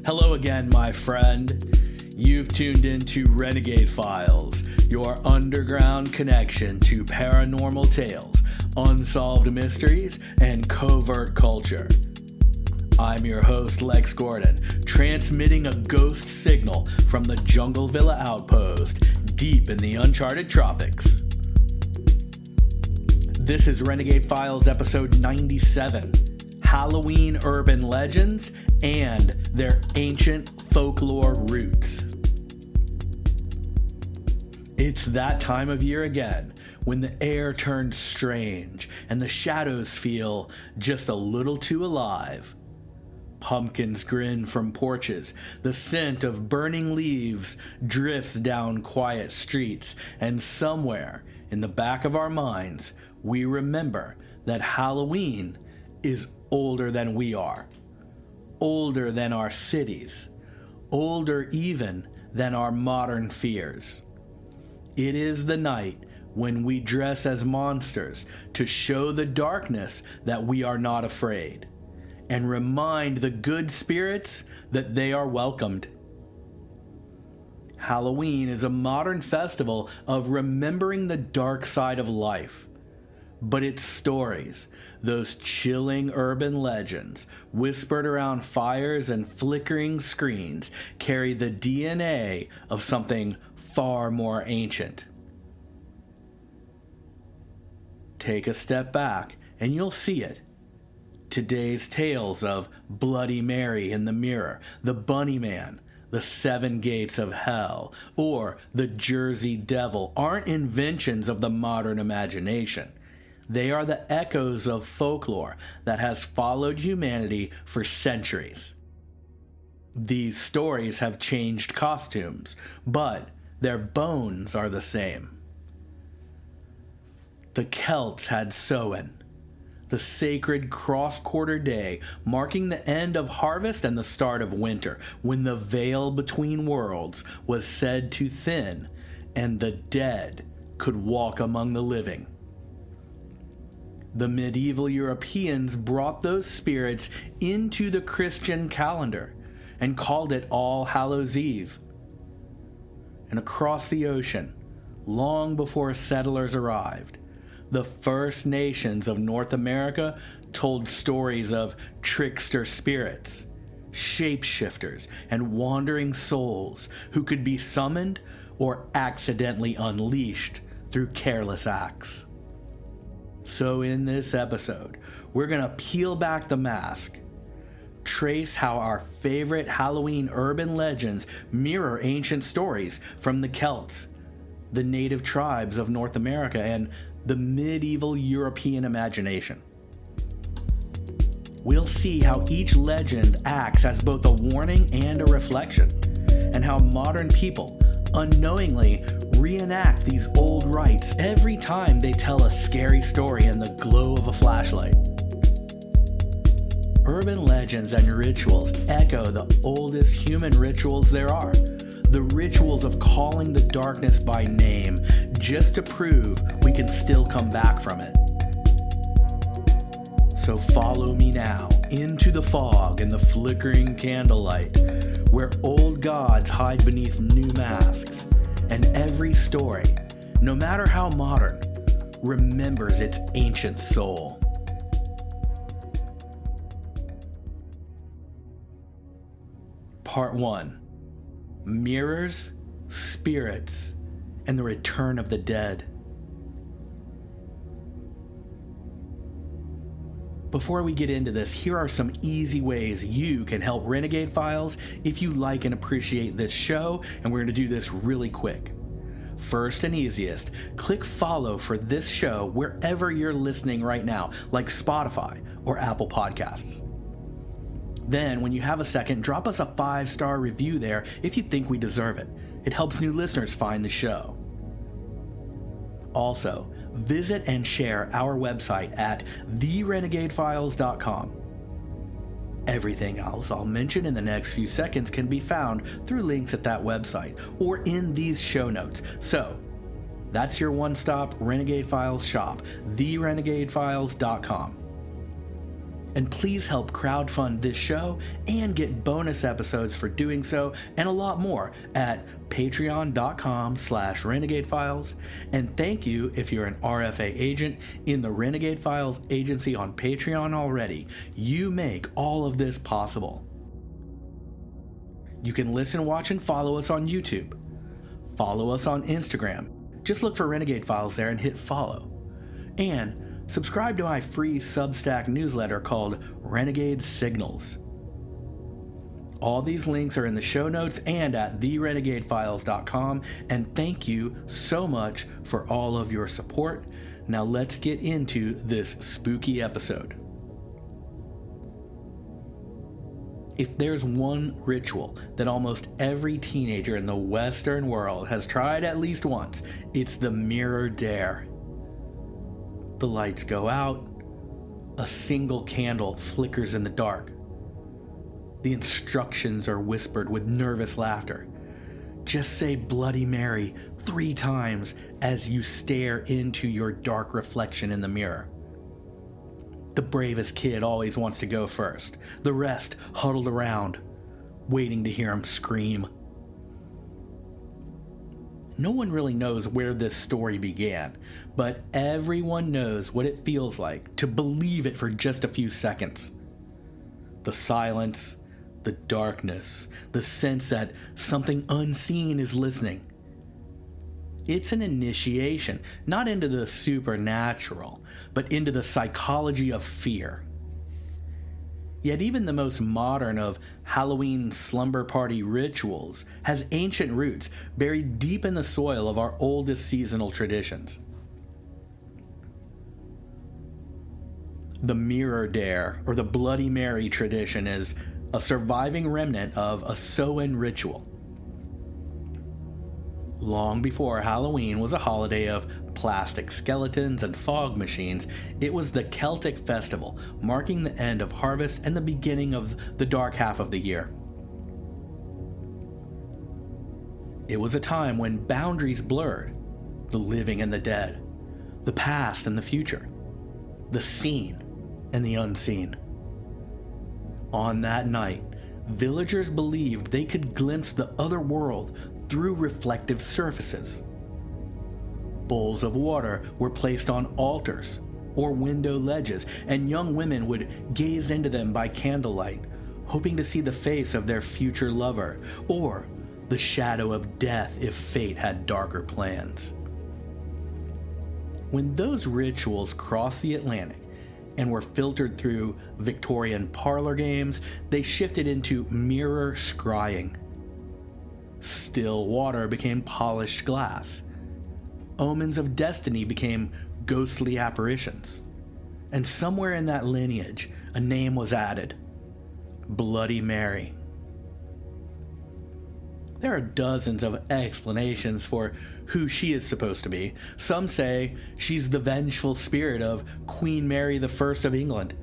Hello again, my friend. You've tuned into Renegade Files, your underground connection to paranormal tales, unsolved mysteries, and covert culture. I'm your host, Lex Gordon, transmitting a ghost signal from the Jungle Villa outpost deep in the uncharted tropics. This is Renegade Files episode 97, Halloween Urban Legends and Their Ancient Folklore Roots. It's that time of year again, when the air turns strange and the shadows feel just a little too alive. Pumpkins grin from porches, the scent of burning leaves drifts down quiet streets, and somewhere in the back of our minds, we remember that Halloween is older than we are, older than our cities, older even than our modern fears. It is the night when we dress as monsters to show the darkness that we are not afraid, and remind the good spirits that they are welcomed. Halloween is a modern festival of remembering the dark side of life. But its stories, those chilling urban legends, whispered around fires and flickering screens, carry the DNA of something far more ancient. Take a step back and you'll see it. Today's tales of Bloody Mary in the Mirror, the Bunny Man, the Seven Gates of Hell, or the Jersey Devil aren't inventions of the modern imagination. They are the echoes of folklore that has followed humanity for centuries. These stories have changed costumes, but their bones are the same. The Celts had Samhain, the sacred cross-quarter day marking the end of harvest and the start of winter, when the veil between worlds was said to thin and the dead could walk among the living. The medieval Europeans brought those spirits into the Christian calendar and called it All Hallows Eve. And across the ocean, long before settlers arrived, the First Nations of North America told stories of trickster spirits, shapeshifters, and wandering souls who could be summoned or accidentally unleashed through careless acts. So in this episode, we're going to peel back the mask, trace how our favorite Halloween urban legends mirror ancient stories from the Celts, the native tribes of North America, and the medieval European imagination. We'll see how each legend acts as both a warning and a reflection, and how modern people unknowingly reenact these old rites every time they tell a scary story in the glow of a flashlight. Urban legends and rituals echo the oldest human rituals there are, the rituals of calling the darkness by name just to prove we can still come back from it. So follow me now into the fog and the flickering candlelight, where old gods hide beneath new masks, and every story, no matter how modern, remembers its ancient soul. Part 1. Mirrors, Spirits, and the Return of the Dead. Before we get into this, here are some easy ways you can help Renegade Files if you like and appreciate this show, and we're going to do this really quick. First and easiest, click follow for this show wherever you're listening right now, like Spotify or Apple Podcasts. Then, when you have a second, drop us a 5-star review there if you think we deserve it. It helps new listeners find the show. Also, visit and share our website at therenegadefiles.com. Everything else I'll mention in the next few seconds can be found through links at that website or in these show notes. So, that's your one-stop Renegade Files shop, therenegadefiles.com. And please help crowdfund this show and get bonus episodes for doing so and a lot more at patreon.com/Renegade Files. And thank you if you're an RFA agent in the Renegade Files agency on Patreon already. You make all of this possible. You can listen, watch, and follow us on YouTube. Follow us on Instagram. Just look for Renegade Files there and hit follow. And subscribe to my free Substack newsletter called Renegade Signals. All these links are in the show notes and at therenegadefiles.com. And thank you so much for all of your support. Now let's get into this spooky episode. If there's one ritual that almost every teenager in the Western world has tried at least once, it's the mirror dare. The lights go out. A single candle flickers in the dark. The instructions are whispered with nervous laughter. Just say Bloody Mary 3 times as you stare into your dark reflection in the mirror. The bravest kid always wants to go first. The rest huddled around, waiting to hear him scream. No one really knows where this story began, but everyone knows what it feels like to believe it for just a few seconds. The silence, the darkness, the sense that something unseen is listening. It's an initiation, not into the supernatural, but into the psychology of fear. Yet even the most modern of Halloween slumber party rituals has ancient roots buried deep in the soil of our oldest seasonal traditions. The mirror dare, or the Bloody Mary tradition, is a surviving remnant of a Samhain ritual. Long before Halloween was a holiday of plastic skeletons and fog machines, it was the Celtic festival, marking the end of harvest and the beginning of the dark half of the year. It was a time when boundaries blurred, the living and the dead, the past and the future, the seen and the unseen. On that night, villagers believed they could glimpse the other world through reflective surfaces. Bowls of water were placed on altars or window ledges, and young women would gaze into them by candlelight, hoping to see the face of their future lover or the shadow of death if fate had darker plans. When those rituals crossed the Atlantic and were filtered through Victorian parlor games, they shifted into mirror scrying. Still water became polished glass. Omens of destiny became ghostly apparitions. And somewhere in that lineage, a name was added: Bloody Mary. There are dozens of explanations for who she is supposed to be. Some say she's the vengeful spirit of Queen Mary I of England.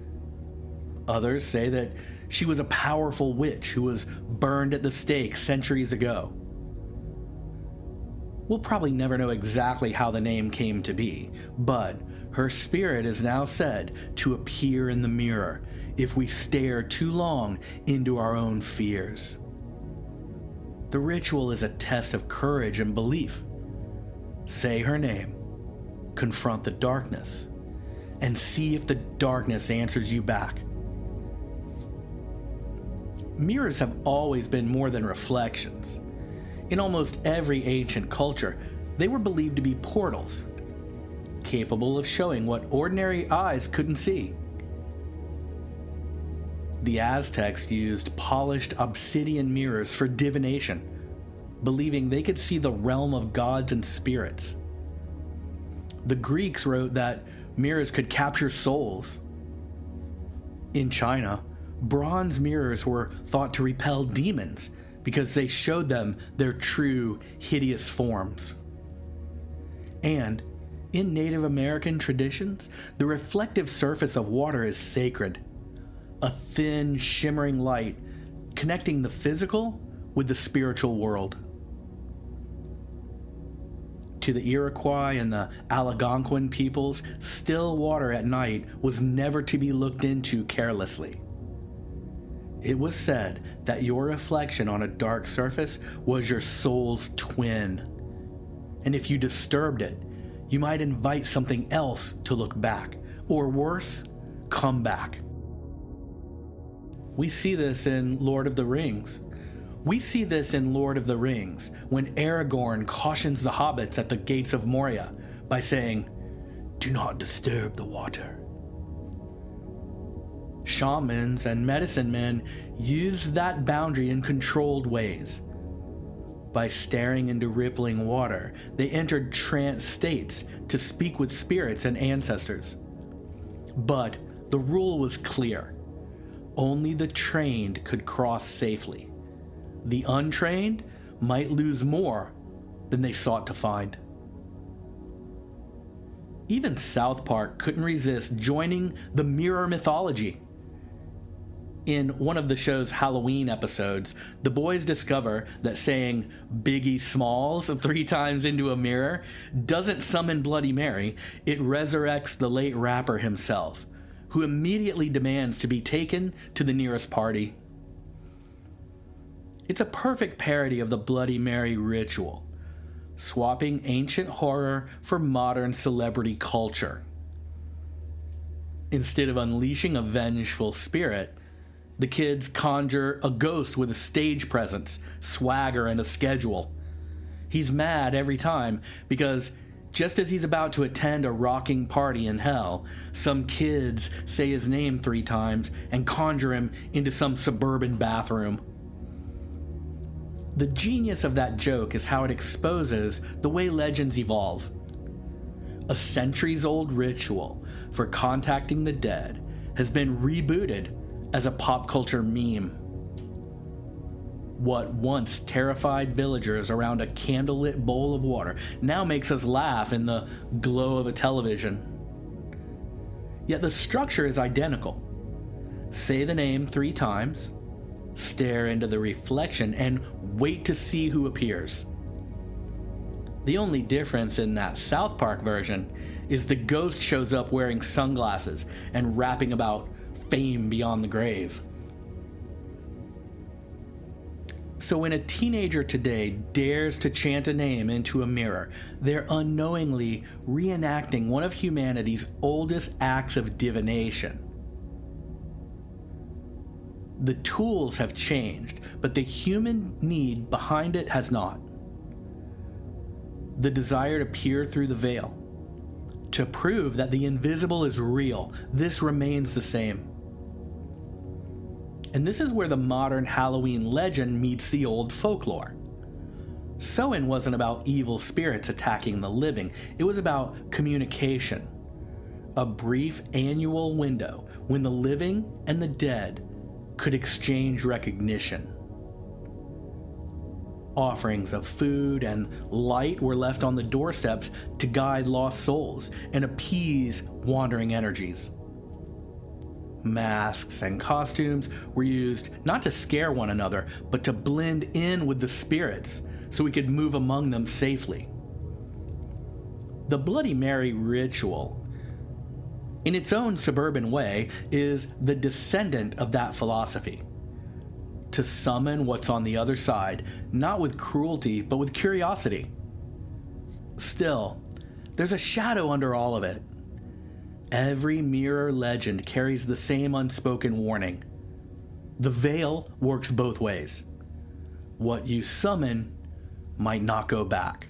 Others say that she was a powerful witch who was burned at the stake centuries ago. We'll probably never know exactly how the name came to be, but her spirit is now said to appear in the mirror if we stare too long into our own fears. The ritual is a test of courage and belief. Say her name, confront the darkness, and see if the darkness answers you back. Mirrors have always been more than reflections. In almost every ancient culture, they were believed to be portals, capable of showing what ordinary eyes couldn't see. The Aztecs used polished obsidian mirrors for divination, believing they could see the realm of gods and spirits. The Greeks wrote that mirrors could capture souls. In China, bronze mirrors were thought to repel demons because they showed them their true, hideous forms. And in Native American traditions, the reflective surface of water is sacred, a thin, shimmering light connecting the physical with the spiritual world. to the Iroquois and the Algonquin peoples, still water at night was never to be looked into carelessly. It was said that your reflection on a dark surface was your soul's twin, and if you disturbed it, you might invite something else to look back, or worse, come back. We see this in Lord of the Rings. We see this in Lord of the Rings when Aragorn cautions the hobbits at the gates of Moria by saying, "Do not disturb the water." Shamans and medicine men used that boundary in controlled ways. By staring into rippling water, they entered trance states to speak with spirits and ancestors. But the rule was clear. Only the trained could cross safely. The untrained might lose more than they sought to find. Even South Park couldn't resist joining the mirror mythology. In one of the show's Halloween episodes, the boys discover that saying Biggie Smalls 3 times into a mirror doesn't summon Bloody Mary, it resurrects the late rapper himself, who immediately demands to be taken to the nearest party. It's a perfect parody of the Bloody Mary ritual, swapping ancient horror for modern celebrity culture. Instead of unleashing a vengeful spirit, the kids conjure a ghost with a stage presence, swagger, and a schedule. He's mad every time because just as he's about to attend a rocking party in hell, some kids say his name 3 times and conjure him into some suburban bathroom. The genius of that joke is how it exposes the way legends evolve. A centuries-old ritual for contacting the dead has been rebooted as a pop culture meme. What once terrified villagers around a candlelit bowl of water now makes us laugh in the glow of a television. Yet the structure is identical. Say the name 3 times, stare into the reflection, and wait to see who appears. The only difference in that South Park version is the ghost shows up wearing sunglasses and rapping about fame beyond the grave. So when a teenager today dares to chant a name into a mirror, they're unknowingly reenacting one of humanity's oldest acts of divination. The tools have changed, but the human need behind it has not. The desire to peer through the veil, to prove that the invisible is real, this remains the same. And this is where the modern Halloween legend meets the old folklore. Samhain wasn't about evil spirits attacking the living, it was about communication. A brief annual window when the living and the dead could exchange recognition. Offerings of food and light were left on the doorsteps to guide lost souls and appease wandering energies. Masks and costumes were used not to scare one another, but to blend in with the spirits so we could move among them safely. The Bloody Mary ritual, in its own suburban way, is the descendant of that philosophy. To summon what's on the other side, not with cruelty, but with curiosity. Still, there's a shadow under all of it. Every mirror legend carries the same unspoken warning. The veil works both ways. What you summon might not go back.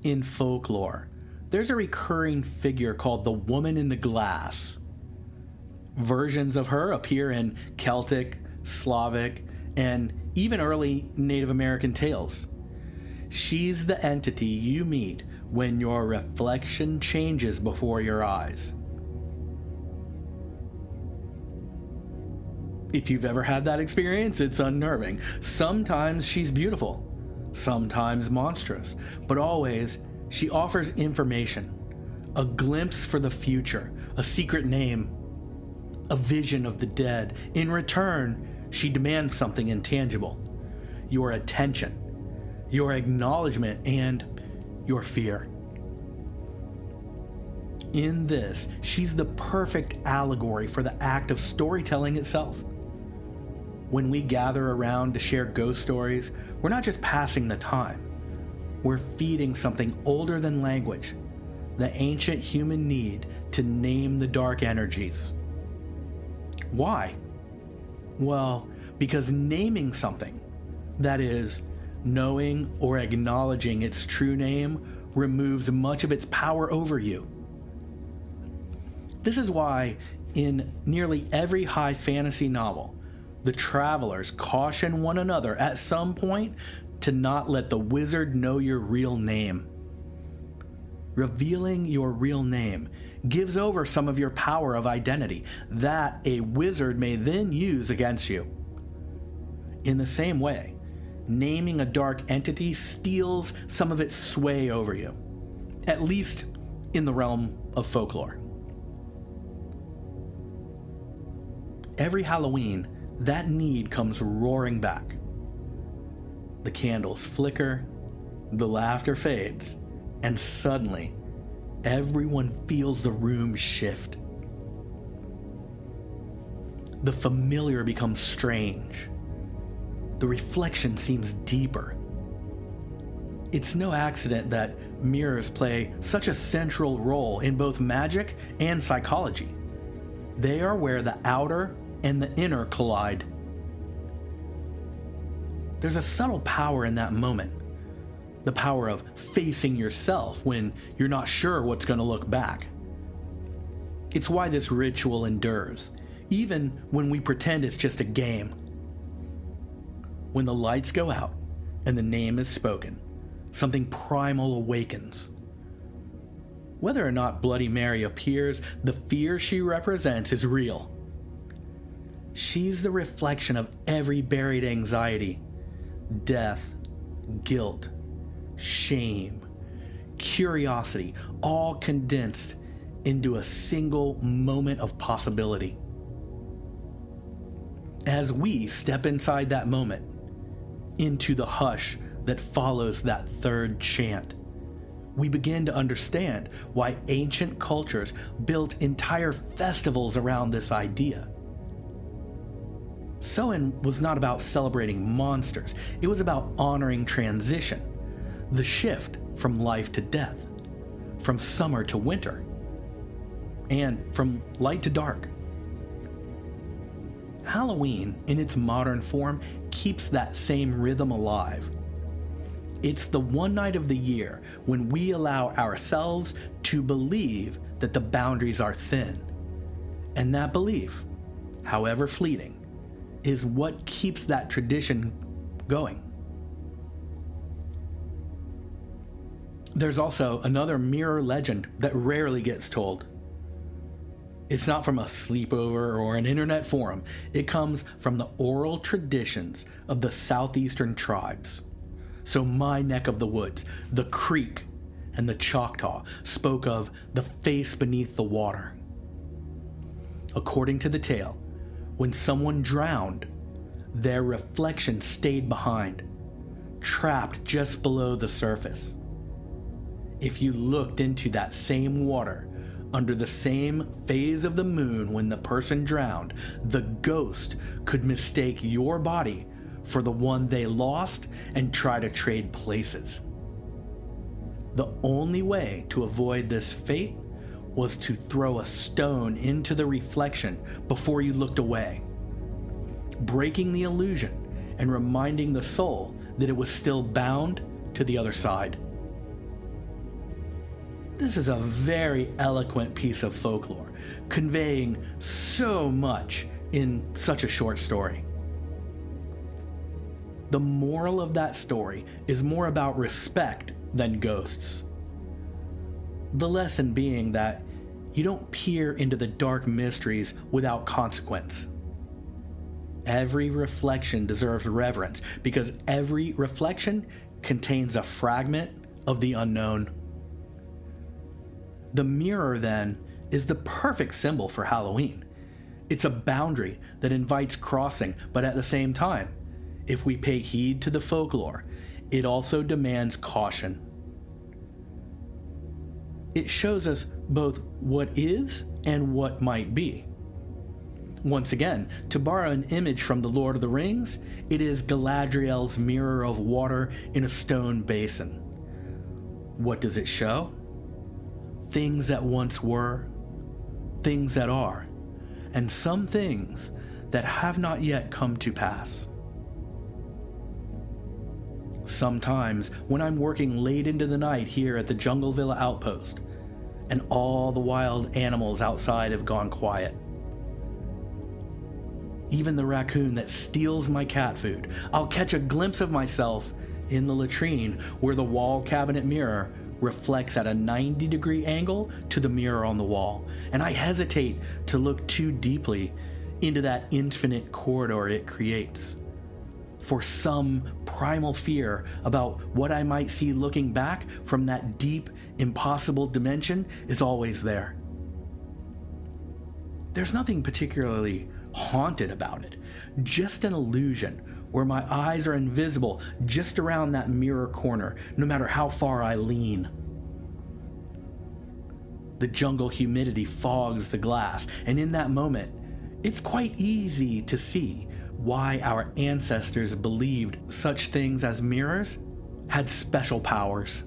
In folklore, there's a recurring figure called the Woman in the Glass. Versions of her appear in Celtic, Slavic, and even early Native American tales. She's the entity you meet when your reflection changes before your eyes. If you've ever had that experience, it's unnerving. Sometimes she's beautiful, sometimes monstrous, but always she offers information, a glimpse for the future, a secret name, a vision of the dead. In return, she demands something intangible, your attention, your acknowledgement, and your fear. In this, she's the perfect allegory for the act of storytelling itself. When we gather around to share ghost stories, we're not just passing the time. We're feeding something older than language, the ancient human need to name the dark energies. Why? Well, because naming something, that is, knowing or acknowledging its true name, removes much of its power over you. This is why, in nearly every high fantasy novel, the travelers caution one another at some point to not let the wizard know your real name. Revealing your real name gives over some of your power of identity that a wizard may then use against you. In the same way, naming a dark entity steals some of its sway over you, at least in the realm of folklore. Every Halloween, that need comes roaring back. The candles flicker, the laughter fades, and suddenly, everyone feels the room shift. The familiar becomes strange. The reflection seems deeper. It's no accident that mirrors play such a central role in both magic and psychology. They are where the outer and the inner collide. There's a subtle power in that moment. The power of facing yourself when you're not sure what's going to look back. It's why this ritual endures, even when we pretend it's just a game. When the lights go out and the name is spoken, something primal awakens. Whether or not Bloody Mary appears, the fear she represents is real. She's the reflection of every buried anxiety, death, guilt, shame, curiosity, all condensed into a single moment of possibility. As we step inside that moment, into the hush that follows that third chant, we begin to understand why ancient cultures built entire festivals around this idea. Samhain was not about celebrating monsters, it was about honoring transition, the shift from life to death, from summer to winter, and from light to dark. Halloween, in its modern form, keeps that same rhythm alive. It's the one night of the year when we allow ourselves to believe that the boundaries are thin. And that belief, however fleeting, is what keeps that tradition going. There's also another mirror legend that rarely gets told. It's not from a sleepover or an internet forum. It comes from the oral traditions of the southeastern tribes. So my neck of the woods, the Creek, and the Choctaw spoke of the face beneath the water. According to the tale, when someone drowned, their reflection stayed behind, trapped just below the surface. If you looked into that same water, under the same phase of the moon when the person drowned, the ghost could mistake your body for the one they lost and try to trade places. The only way to avoid this fate was to throw a stone into the reflection before you looked away, breaking the illusion and reminding the soul that it was still bound to the other side. This is a very eloquent piece of folklore, conveying so much in such a short story. The moral of that story is more about respect than ghosts. The lesson being that you don't peer into the dark mysteries without consequence. Every reflection deserves reverence because every reflection contains a fragment of the unknown. The mirror, then, is the perfect symbol for Halloween. It's a boundary that invites crossing, but at the same time, if we pay heed to the folklore, it also demands caution. It shows us both what is and what might be. Once again, to borrow an image from The Lord of the Rings, it is Galadriel's mirror of water in a stone basin. What does it show? Things that once were, things that are, and some things that have not yet come to pass. Sometimes, when I'm working late into the night here at the Jungle Villa outpost, and all the wild animals outside have gone quiet, even the raccoon that steals my cat food, I'll catch a glimpse of myself in the latrine where the wall cabinet mirror reflects at a 90-degree angle to the mirror on the wall, and I hesitate to look too deeply into that infinite corridor it creates. For some primal fear about what I might see looking back from that deep, impossible dimension is always there. There's nothing particularly haunted about it, just an illusion where my eyes are invisible just around that mirror corner, no matter how far I lean. The jungle humidity fogs the glass, and in that moment, it's quite easy to see why our ancestors believed such things as mirrors had special powers.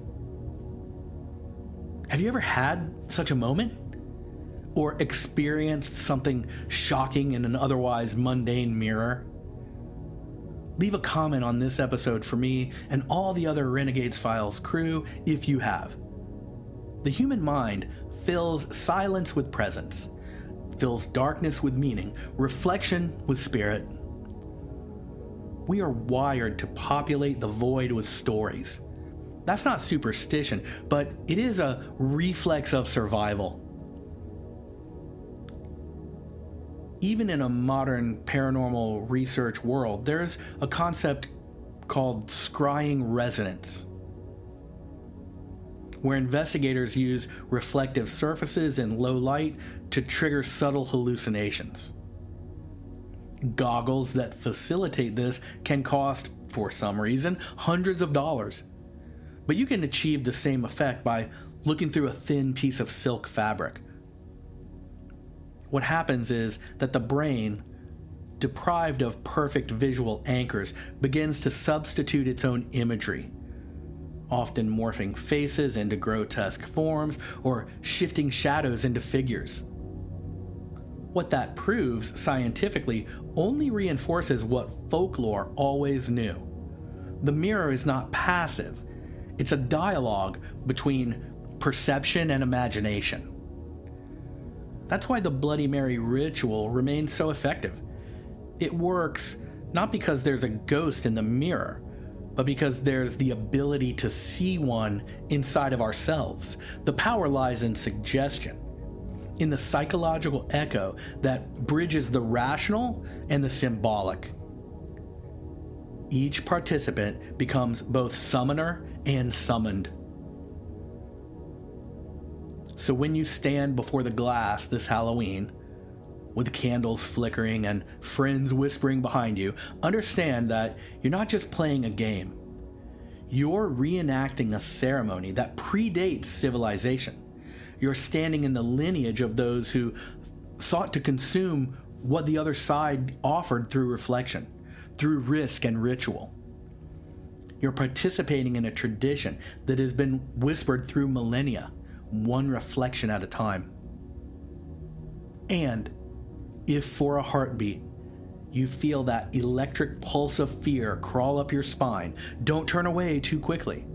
Have you ever had such a moment? Or experienced something shocking in an otherwise mundane mirror? Leave a comment on this episode for me and all the other Renegades Files crew if you have. The human mind fills silence with presence, fills darkness with meaning, reflection with spirit. We are wired to populate the void with stories. That's not superstition, but it is a reflex of survival. Even in a modern paranormal research world, there's a concept called scrying resonance, where investigators use reflective surfaces in low light to trigger subtle hallucinations. Goggles that facilitate this can cost, for some reason, hundreds of dollars. But you can achieve the same effect by looking through a thin piece of silk fabric. What happens is that the brain, deprived of perfect visual anchors, begins to substitute its own imagery, often morphing faces into grotesque forms or shifting shadows into figures. What that proves scientifically only reinforces what folklore always knew. The mirror is not passive. It's a dialogue between perception and imagination. That's why the Bloody Mary ritual remains so effective. It works not because there's a ghost in the mirror, but because there's the ability to see one inside of ourselves. The power lies in suggestion, in the psychological echo that bridges the rational and the symbolic. Each participant becomes both summoner and summoned. So when you stand before the glass this Halloween, with candles flickering and friends whispering behind you, understand that you're not just playing a game. You're reenacting a ceremony that predates civilization. You're standing in the lineage of those who sought to consume what the other side offered through reflection, through risk and ritual. You're participating in a tradition that has been whispered through millennia, one reflection at a time. And if for a heartbeat you feel that electric pulse of fear crawl up your spine, don't turn away too quickly.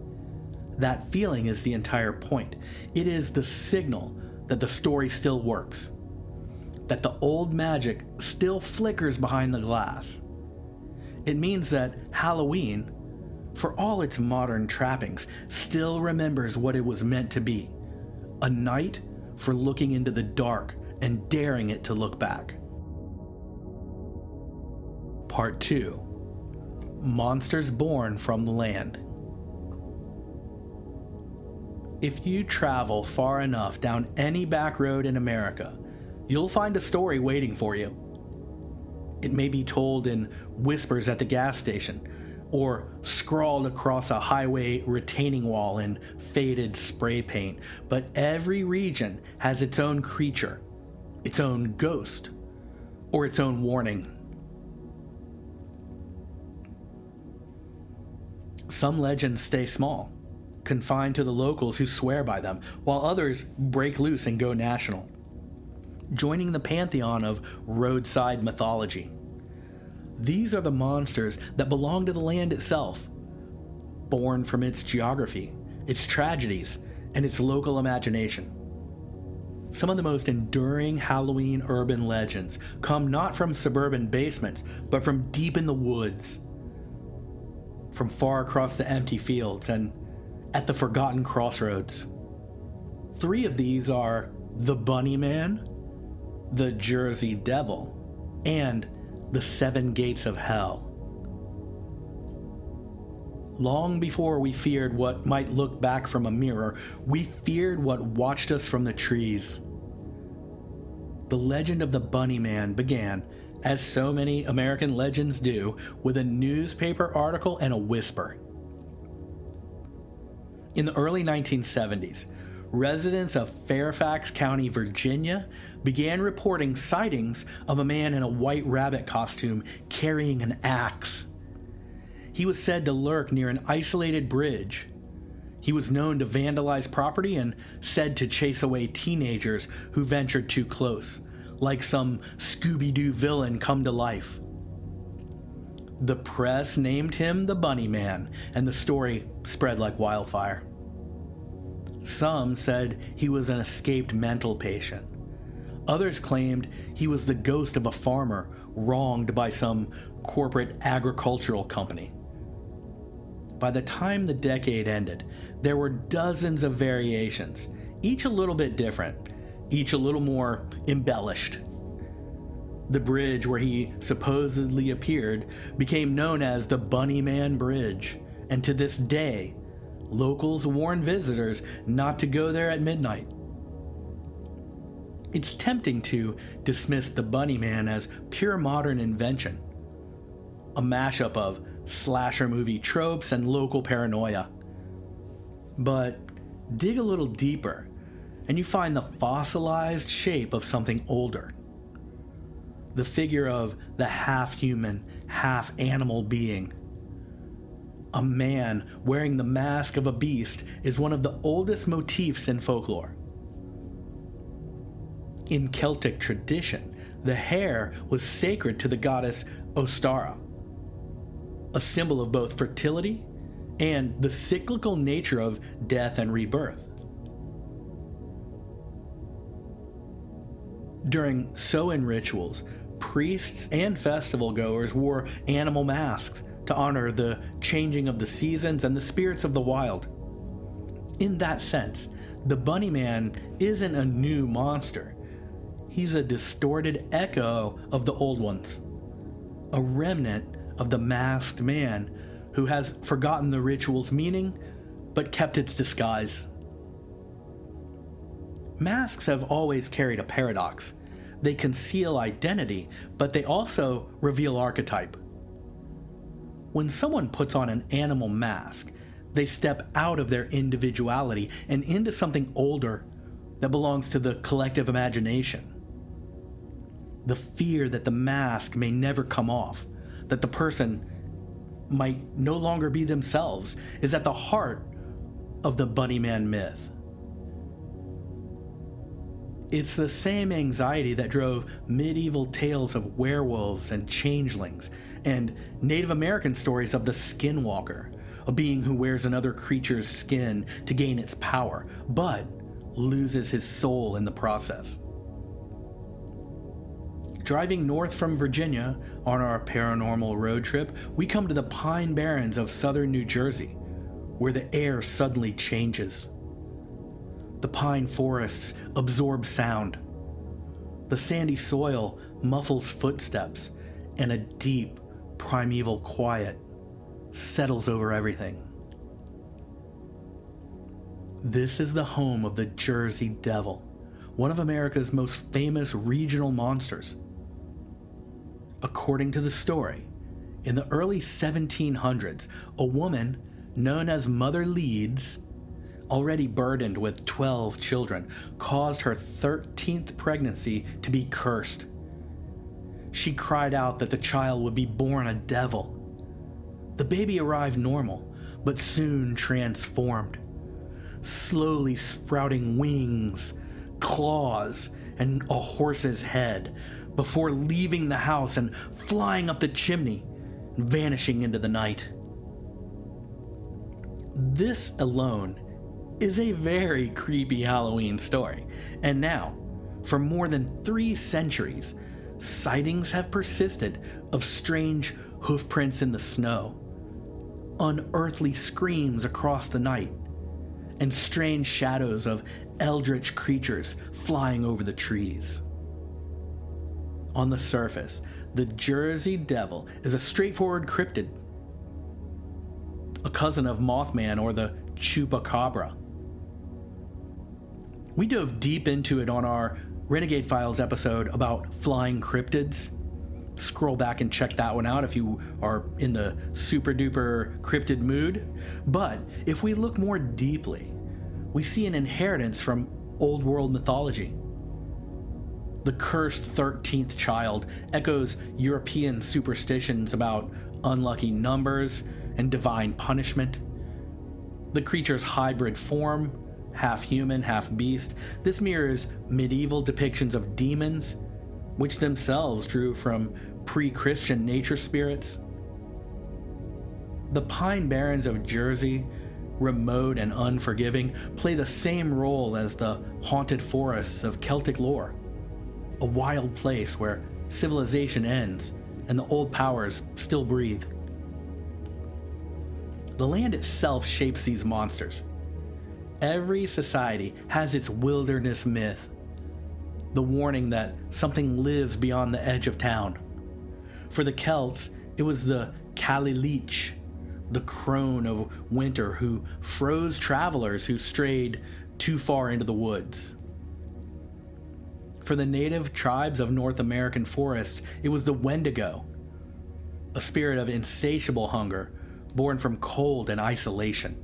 That feeling is the entire point. It is the signal that the story still works, that the old magic still flickers behind the glass. It means that Halloween, for all its modern trappings, still remembers what it was meant to be. A night for looking into the dark and daring it to look back. Part 2. Monsters Born from the Land. If you travel far enough down any back road in America, you'll find a story waiting for you. It may be told in whispers at the gas station, or scrawled across a highway retaining wall in faded spray paint, but every region has its own creature, its own ghost, or its own warning. Some legends stay small, confined to the locals who swear by them, while others break loose and go national, joining the pantheon of roadside mythology. These are the monsters that belong to the land itself, born from its geography, its tragedies, and its local imagination. Some of the most enduring Halloween urban legends come not from suburban basements, but from deep in the woods, from far across the empty fields, and at the forgotten crossroads. 3 of these are the Bunny Man, the Jersey Devil, and the 7 Gates of Hell. Long before we feared what might look back from a mirror, we feared what watched us from the trees. The legend of the Bunny Man began, as so many American legends do, with a newspaper article and a whisper. In the early 1970s, residents of Fairfax County, Virginia, began reporting sightings of a man in a white rabbit costume carrying an axe. He was said to lurk near an isolated bridge. He was known to vandalize property and said to chase away teenagers who ventured too close, like some Scooby-Doo villain come to life. The press named him the Bunny Man, and the story spread like wildfire. Some said he was an escaped mental patient. Others claimed he was the ghost of a farmer wronged by some corporate agricultural company. By the time the decade ended, there were dozens of variations, each a little bit different, each a little more embellished. The bridge where he supposedly appeared became known as the Bunny Man Bridge, and to this day, locals warn visitors not to go there at midnight. It's tempting to dismiss the Bunny Man as pure modern invention, a mashup of slasher movie tropes and local paranoia. But dig a little deeper, and you find the fossilized shape of something older. The figure of the half-human, half-animal being. A man wearing the mask of a beast is one of the oldest motifs in folklore. In Celtic tradition, the hare was sacred to the goddess Ostara, a symbol of both fertility and the cyclical nature of death and rebirth. During Samhain rituals, priests and festival goers wore animal masks to honor the changing of the seasons and the spirits of the wild. In that sense, the Bunny Man isn't a new monster. He's a distorted echo of the old ones, a remnant of the masked man who has forgotten the ritual's meaning but kept its disguise. Masks have always carried a paradox. They conceal identity, but they also reveal archetype. When someone puts on an animal mask, they step out of their individuality and into something older that belongs to the collective imagination. The fear that the mask may never come off, that the person might no longer be themselves, is at the heart of the Bunny Man myth. It's the same anxiety that drove medieval tales of werewolves and changelings, and Native American stories of the skinwalker, a being who wears another creature's skin to gain its power, but loses his soul in the process. Driving north from Virginia on our paranormal road trip, we come to the Pine Barrens of southern New Jersey, where the air suddenly changes. The pine forests absorb sound. The sandy soil muffles footsteps, and a deep, primeval quiet settles over everything. This is the home of the Jersey Devil, one of America's most famous regional monsters. According to the story, In the early 1700s, a woman known as Mother Leeds, already burdened with 12 children, caused her 13th pregnancy to be cursed. She cried out that the child would be born a devil. The baby arrived normal, but soon transformed, slowly sprouting wings, claws, and a horse's head, before leaving the house and flying up the chimney, and vanishing into the night. This alone is a very creepy Halloween story, and now, for more than 3 centuries, sightings have persisted of strange hoofprints in the snow, unearthly screams across the night, and strange shadows of eldritch creatures flying over the trees. On the surface, the Jersey Devil is a straightforward cryptid, a cousin of Mothman or the Chupacabra. We dove deep into it on our Renegade Files episode about flying cryptids. Scroll back and check that one out if you are in the super duper cryptid mood. But if we look more deeply, we see an inheritance from old world mythology. The cursed 13th child echoes European superstitions about unlucky numbers and divine punishment. The creature's hybrid form, half human, half beast, this mirrors medieval depictions of demons, which themselves drew from pre-Christian nature spirits. The Pine Barrens of Jersey, remote and unforgiving, play the same role as the haunted forests of Celtic lore, a wild place where civilization ends and the old powers still breathe. The land itself shapes these monsters. Every society has its wilderness myth, the warning that something lives beyond the edge of town. For the Celts, it was the Calileach, the crone of winter who froze travelers who strayed too far into the woods. For the native tribes of North American forests, it was the Wendigo, a spirit of insatiable hunger, born from cold and isolation.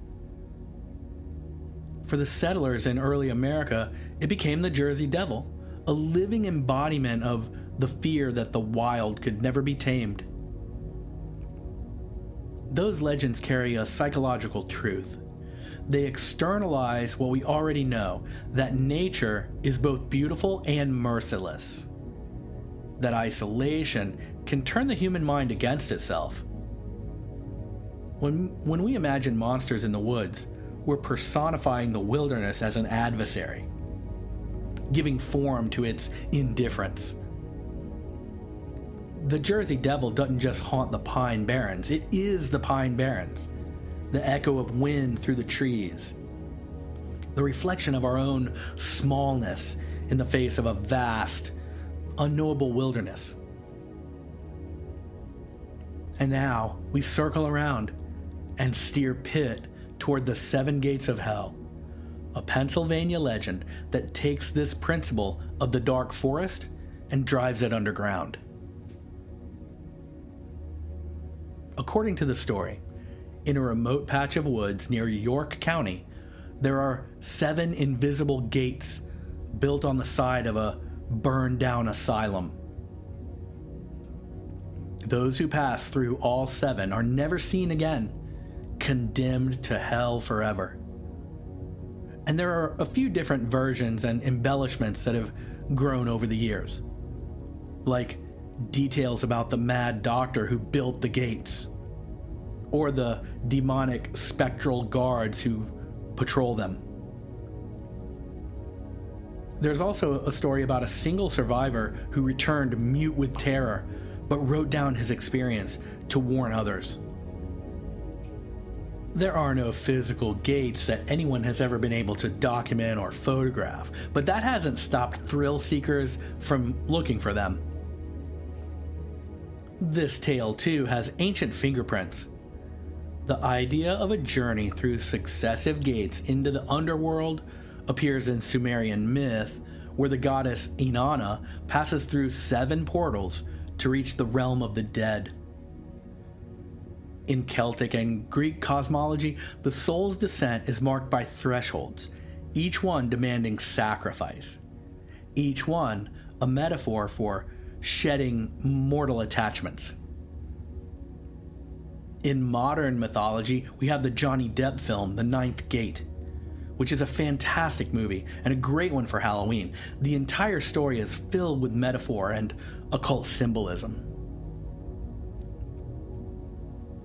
For the settlers in early America, it became the Jersey Devil, a living embodiment of the fear that the wild could never be tamed. Those legends carry a psychological truth. They externalize what we already know, that nature is both beautiful and merciless. That isolation can turn the human mind against itself. When we imagine monsters in the woods, we're personifying the wilderness as an adversary, giving form to its indifference. The Jersey Devil doesn't just haunt the Pine Barrens, it is the Pine Barrens, the echo of wind through the trees, the reflection of our own smallness in the face of a vast, unknowable wilderness. And now we circle around and steer Pitt toward the 7 Gates of Hell, a Pennsylvania legend that takes this principle of the dark forest and drives it underground. According to the story, in a remote patch of woods near York County, there are 7 invisible gates built on the side of a burned-down asylum. Those who pass through all 7 are never seen again, condemned to hell forever. And there are a few different versions and embellishments that have grown over the years, like details about the mad doctor who built the gates, or the demonic spectral guards who patrol them. There's also a story about a single survivor who returned mute with terror, but wrote down his experience to warn others. There are no physical gates that anyone has ever been able to document or photograph, but that hasn't stopped thrill seekers from looking for them. This tale, too, has ancient fingerprints. The idea of a journey through successive gates into the underworld appears in Sumerian myth, where the goddess Inanna passes through 7 portals to reach the realm of the dead. In Celtic and Greek cosmology, the soul's descent is marked by thresholds, each one demanding sacrifice. Each one a metaphor for shedding mortal attachments. In modern mythology, we have the Johnny Depp film, The Ninth Gate, which is a fantastic movie and a great one for Halloween. The entire story is filled with metaphor and occult symbolism.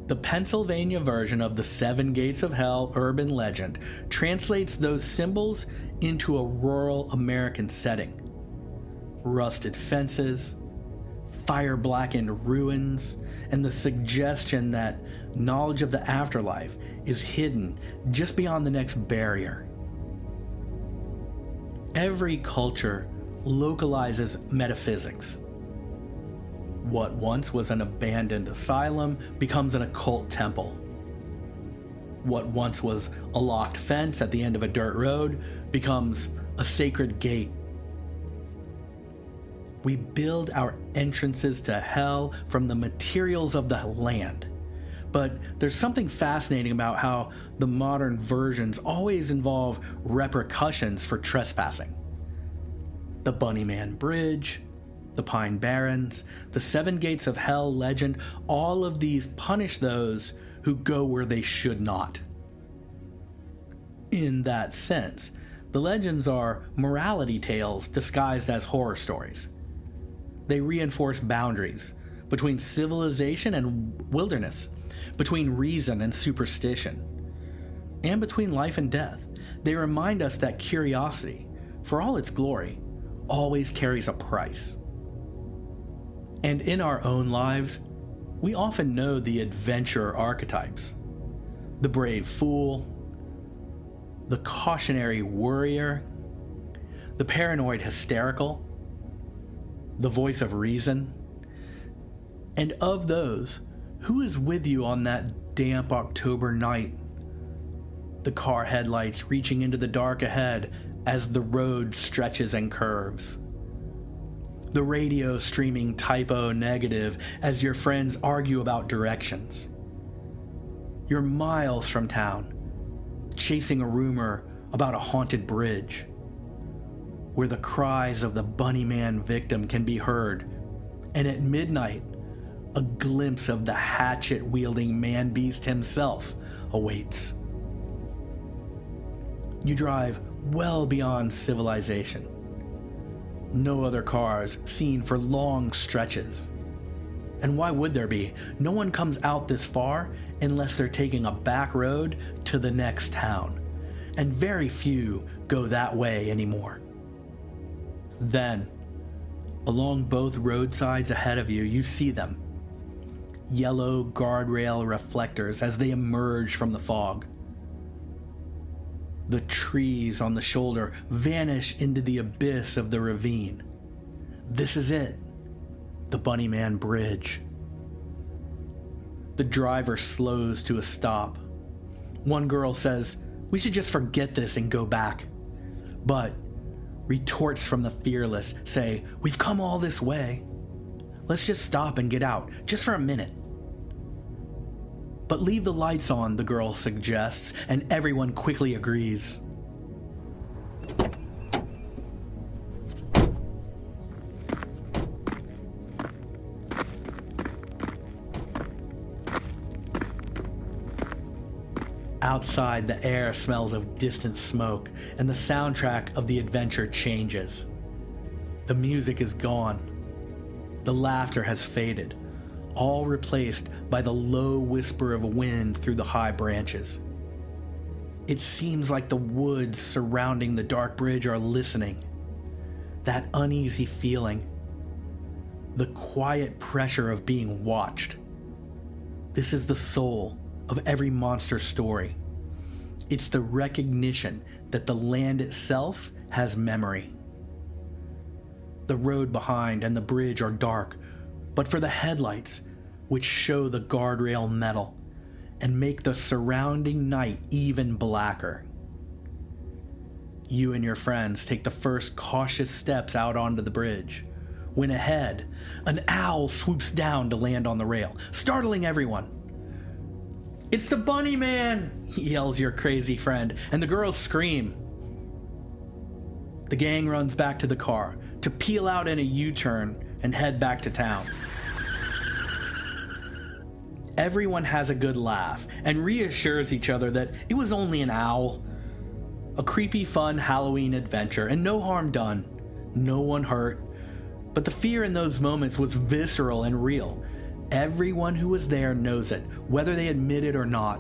The Pennsylvania version of the Seven Gates of Hell urban legend translates those symbols into a rural American setting. Rusted fences, fire-blackened ruins, and the suggestion that knowledge of the afterlife is hidden just beyond the next barrier. Every culture localizes metaphysics. What once was an abandoned asylum becomes an occult temple. What once was a locked fence at the end of a dirt road becomes a sacred gate. We build our entrances to hell from the materials of the land. But there's something fascinating about how the modern versions always involve repercussions for trespassing. The Bunnyman Bridge, the Pine Barrens, the Seven Gates of Hell legend, all of these punish those who go where they should not. In that sense, the legends are morality tales disguised as horror stories. They reinforce boundaries between civilization and wilderness, between reason and superstition, and between life and death. They remind us that curiosity, for all its glory, always carries a price. And in our own lives, we often know the adventurer archetypes. The brave fool, the cautionary worrier, the paranoid hysterical, the voice of reason. And of those, who is with you on that damp October night? The car headlights reaching into the dark ahead as the road stretches and curves. The radio streaming typo negative as your friends argue about directions. You're miles from town, chasing a rumor about a haunted bridge, where the cries of the Bunnyman victim can be heard, and at midnight, a glimpse of the hatchet-wielding man-beast himself awaits. You drive well beyond civilization. No other cars seen for long stretches. And why would there be? No one comes out this far unless they're taking a back road to the next town, and very few go that way anymore. Then, along both roadsides ahead of you, you see them. Yellow guardrail reflectors as they emerge from the fog. The trees on the shoulder vanish into the abyss of the ravine. This is it, the Bunnyman Bridge. The driver slows to a stop. One girl says, "We should just forget this and go back." But retorts from the fearless say, "We've come all this way. Let's just stop and get out, just for a minute." "But leave the lights on," the girl suggests, and everyone quickly agrees. Outside, the air smells of distant smoke, and the soundtrack of the adventure changes. The music is gone. The laughter has faded, all replaced by the low whisper of wind through the high branches. It seems like the woods surrounding the dark bridge are listening. That uneasy feeling, the quiet pressure of being watched. This is the soul of every monster story. It's the recognition that the land itself has memory. The road behind and the bridge are dark, but for the headlights, which show the guardrail metal and make the surrounding night even blacker. You and your friends take the first cautious steps out onto the bridge, when ahead, an owl swoops down to land on the rail, startling everyone. "It's the Bunny Man!" yells your crazy friend, and the girls scream. The gang runs back to the car to peel out in a U-turn and head back to town. Everyone has a good laugh and reassures each other that it was only an owl. A creepy, fun Halloween adventure, and no harm done. No one hurt. But the fear in those moments was visceral and real. Everyone who was there knows it, whether they admit it or not.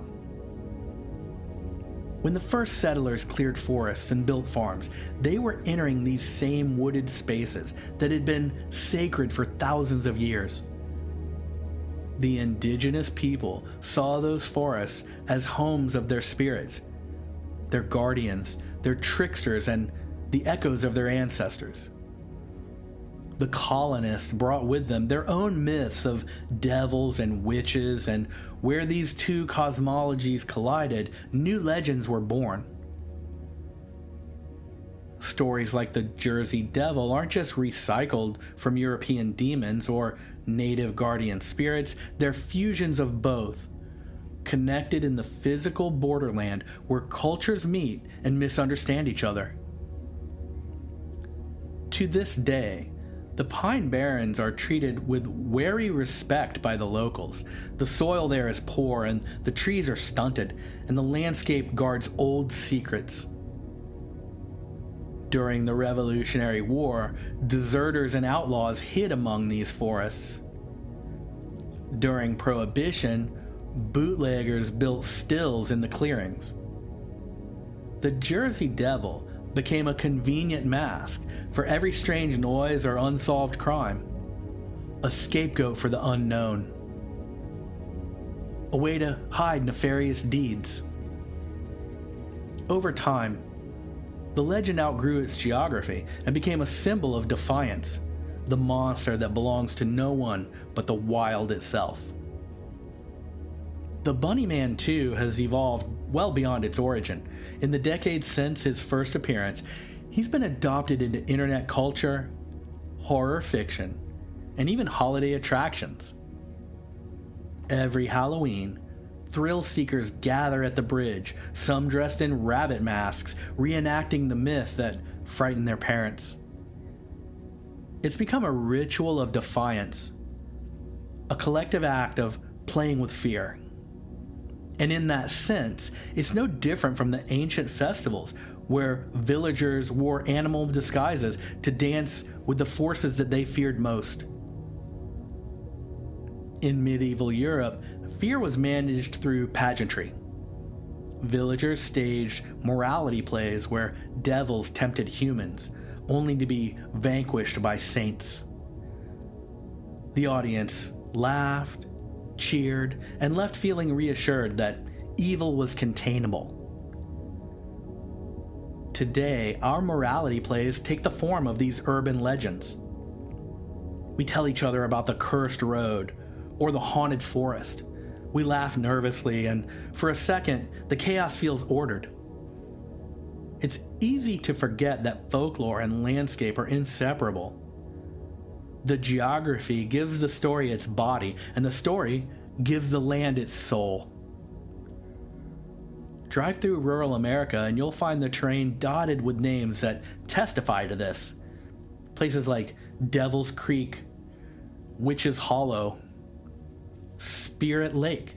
When the first settlers cleared forests and built farms, they were entering these same wooded spaces that had been sacred for thousands of years. The indigenous people saw those forests as homes of their spirits, their guardians, their tricksters, and the echoes of their ancestors. The colonists brought with them their own myths of devils and witches, and where these two cosmologies collided, new legends were born. Stories like the Jersey Devil aren't just recycled from European demons or native guardian spirits, they're fusions of both, connected in the physical borderland where cultures meet and misunderstand each other. To this day, the Pine Barrens are treated with wary respect by the locals. The soil there is poor and the trees are stunted, and the landscape guards old secrets. During the Revolutionary War, deserters and outlaws hid among these forests. During Prohibition, bootleggers built stills in the clearings. The Jersey Devil became a convenient mask for every strange noise or unsolved crime, a scapegoat for the unknown, a way to hide nefarious deeds. Over time, the legend outgrew its geography and became a symbol of defiance, the monster that belongs to no one but the wild itself. The Bunny Man, too, has evolved well beyond its origin. In the decades since his first appearance, he's been adopted into internet culture, horror fiction, and even holiday attractions. Every Halloween, thrill seekers gather at the bridge, some dressed in rabbit masks, reenacting the myth that frightened their parents. It's become a ritual of defiance, a collective act of playing with fear. And in that sense, it's no different from the ancient festivals where villagers wore animal disguises to dance with the forces that they feared most. In medieval Europe, fear was managed through pageantry. Villagers staged morality plays where devils tempted humans, only to be vanquished by saints. The audience laughed, cheered, and left feeling reassured that evil was containable. Today, our morality plays take the form of these urban legends. We tell each other about the cursed road or the haunted forest. We laugh nervously, and for a second, the chaos feels ordered. It's easy to forget that folklore and landscape are inseparable. The geography gives the story its body, and the story gives the land its soul. Drive through rural America and you'll find the terrain dotted with names that testify to this. Places like Devil's Creek, Witch's Hollow, Spirit Lake,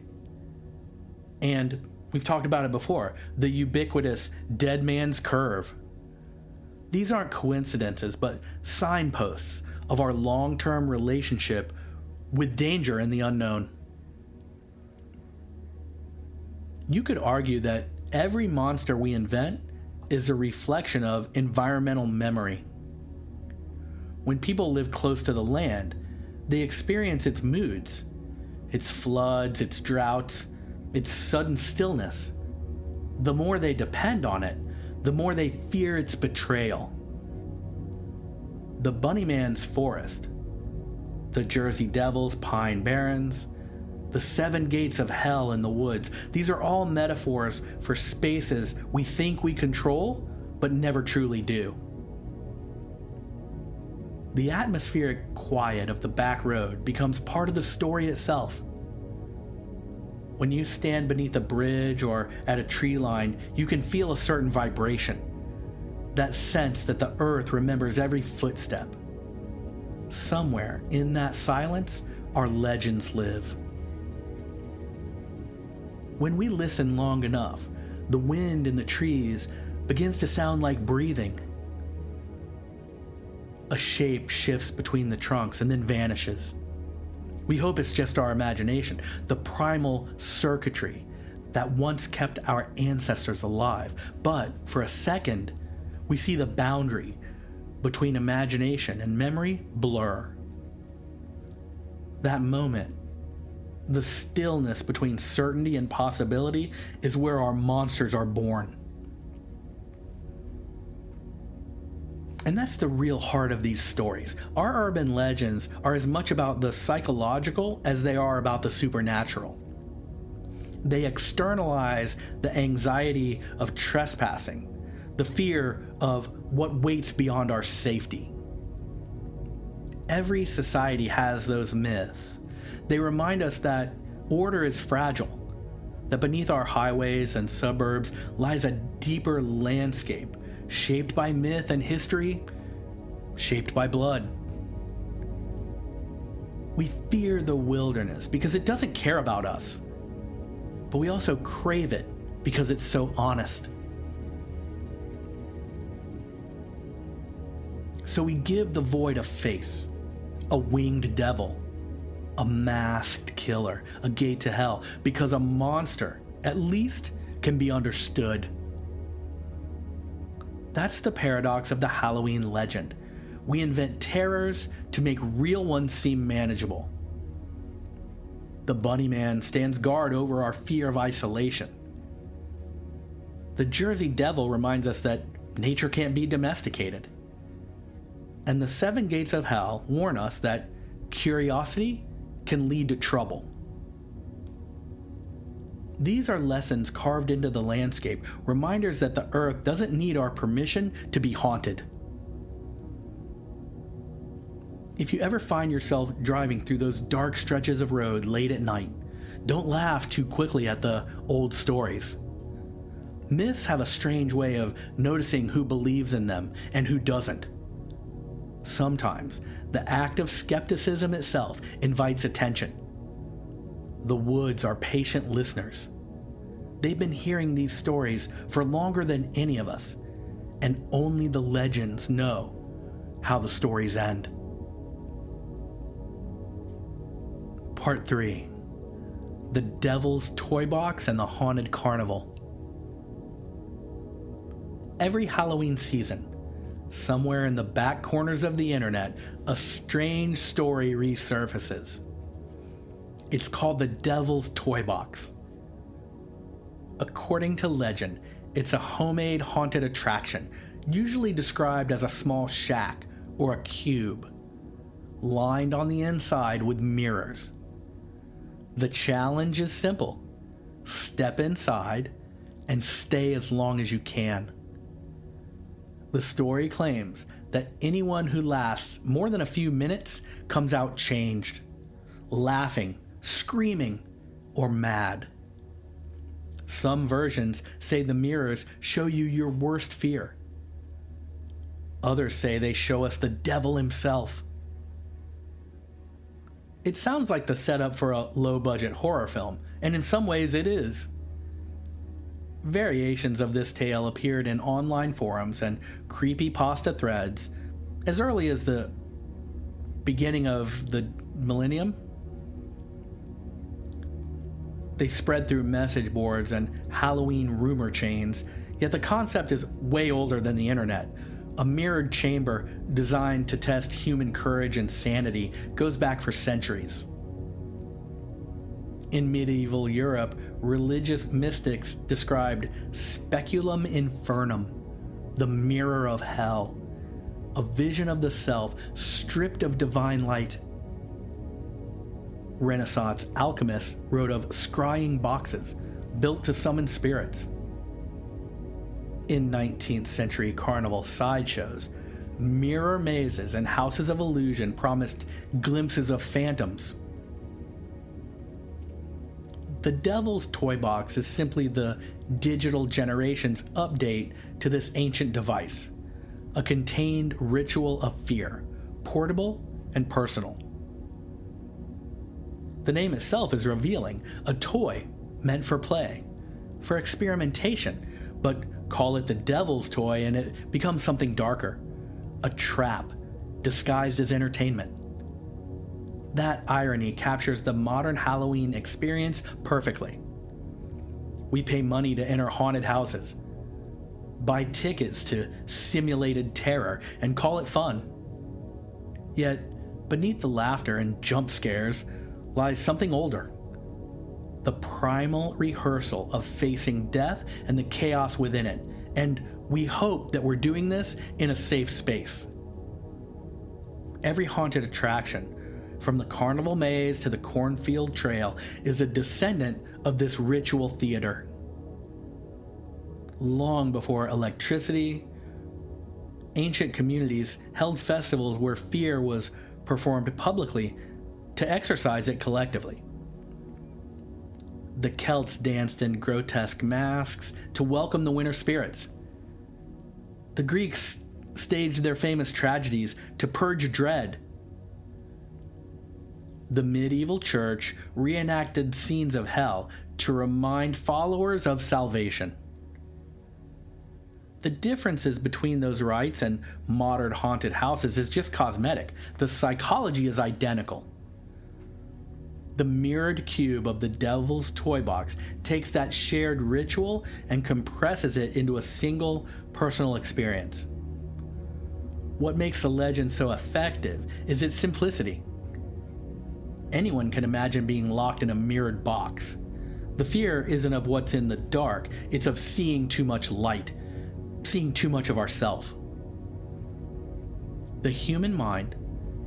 and we've talked about it before, the ubiquitous Dead Man's Curve. These aren't coincidences, but signposts of our long-term relationship with danger and the unknown. You could argue that every monster we invent is a reflection of environmental memory. When people live close to the land, they experience its moods, its floods, its droughts, its sudden stillness. The more they depend on it, the more they fear its betrayal. The Bunny Man's forest, the Jersey Devil's Pine Barrens, the 7 gates of hell in the woods, these are all metaphors for spaces we think we control, but never truly do. The atmospheric quiet of the back road becomes part of the story itself. When you stand beneath a bridge or at a tree line, you can feel a certain vibration. That sense that the earth remembers every footstep. Somewhere in that silence, our legends live. When we listen long enough, the wind in the trees begins to sound like breathing. A shape shifts between the trunks and then vanishes. We hope it's just our imagination, the primal circuitry that once kept our ancestors alive. But for a second, we see the boundary between imagination and memory blur. That moment, the stillness between certainty and possibility, is where our monsters are born. And that's the real heart of these stories. Our urban legends are as much about the psychological as they are about the supernatural. They externalize the anxiety of trespassing, the fear of what waits beyond our safety. Every society has those myths. They remind us that order is fragile, that beneath our highways and suburbs lies a deeper landscape, shaped by myth and history, shaped by blood. We fear the wilderness because it doesn't care about us, but we also crave it because it's so honest. So we give the void a face, a winged devil, a masked killer, a gate to hell, because a monster, at least, can be understood. That's the paradox of the Halloween legend. We invent terrors to make real ones seem manageable. The Bunny Man stands guard over our fear of isolation. The Jersey Devil reminds us that nature can't be domesticated. And the seven gates of hell warn us that curiosity can lead to trouble. These are lessons carved into the landscape, reminders that the earth doesn't need our permission to be haunted. If you ever find yourself driving through those dark stretches of road late at night, don't laugh too quickly at the old stories. Myths have a strange way of noticing who believes in them and who doesn't. Sometimes, the act of skepticism itself invites attention. The woods are patient listeners. They've been hearing these stories for longer than any of us, and only the legends know how the stories end. Part 3. The Devil's Toy Box and the Haunted Carnival. Every Halloween season, somewhere in the back corners of the internet, a strange story resurfaces. It's called the Devil's Toy Box. According to legend, it's a homemade haunted attraction, usually described as a small shack or a cube, lined on the inside with mirrors. The challenge is simple. Step inside and stay as long as you can. The story claims that anyone who lasts more than a few minutes comes out changed, laughing, screaming, or mad. Some versions say the mirrors show you your worst fear. Others say they show us the devil himself. It sounds like the setup for a low-budget horror film, and in some ways it is. Variations of this tale appeared in online forums and creepypasta threads as early as the beginning of the millennium. They spread through message boards and Halloween rumor chains, yet the concept is way older than the internet. A mirrored chamber designed to test human courage and sanity goes back for centuries. In medieval Europe, religious mystics described speculum infernum, the mirror of hell, a vision of the self stripped of divine light. Renaissance alchemists wrote of scrying boxes built to summon spirits. In 19th century carnival sideshows, mirror mazes and houses of illusion promised glimpses of phantoms. The Devil's Toy Box is simply the digital generation's update to this ancient device, a contained ritual of fear, portable and personal. The name itself is revealing, a toy meant for play, for experimentation, but call it the Devil's Toy and it becomes something darker, a trap disguised as entertainment. That irony captures the modern Halloween experience perfectly. We pay money to enter haunted houses, buy tickets to simulated terror, and call it fun. Yet, beneath the laughter and jump scares lies something older. The primal rehearsal of facing death and the chaos within it, and we hope that we're doing this in a safe space. Every haunted attraction, from the carnival maze to the cornfield trail, is a descendant of this ritual theater. Long before electricity, ancient communities held festivals where fear was performed publicly to exorcise it collectively. The Celts danced in grotesque masks to welcome the winter spirits. The Greeks staged their famous tragedies to purge dread. The medieval church reenacted scenes of hell to remind followers of salvation. The differences between those rites and modern haunted houses is just cosmetic. The psychology is identical. The mirrored cube of the Devil's Toy Box takes that shared ritual and compresses it into a single personal experience. What makes the legend so effective is its simplicity. Anyone can imagine being locked in a mirrored box. The fear isn't of what's in the dark, it's of seeing too much light, seeing too much of ourself. The human mind,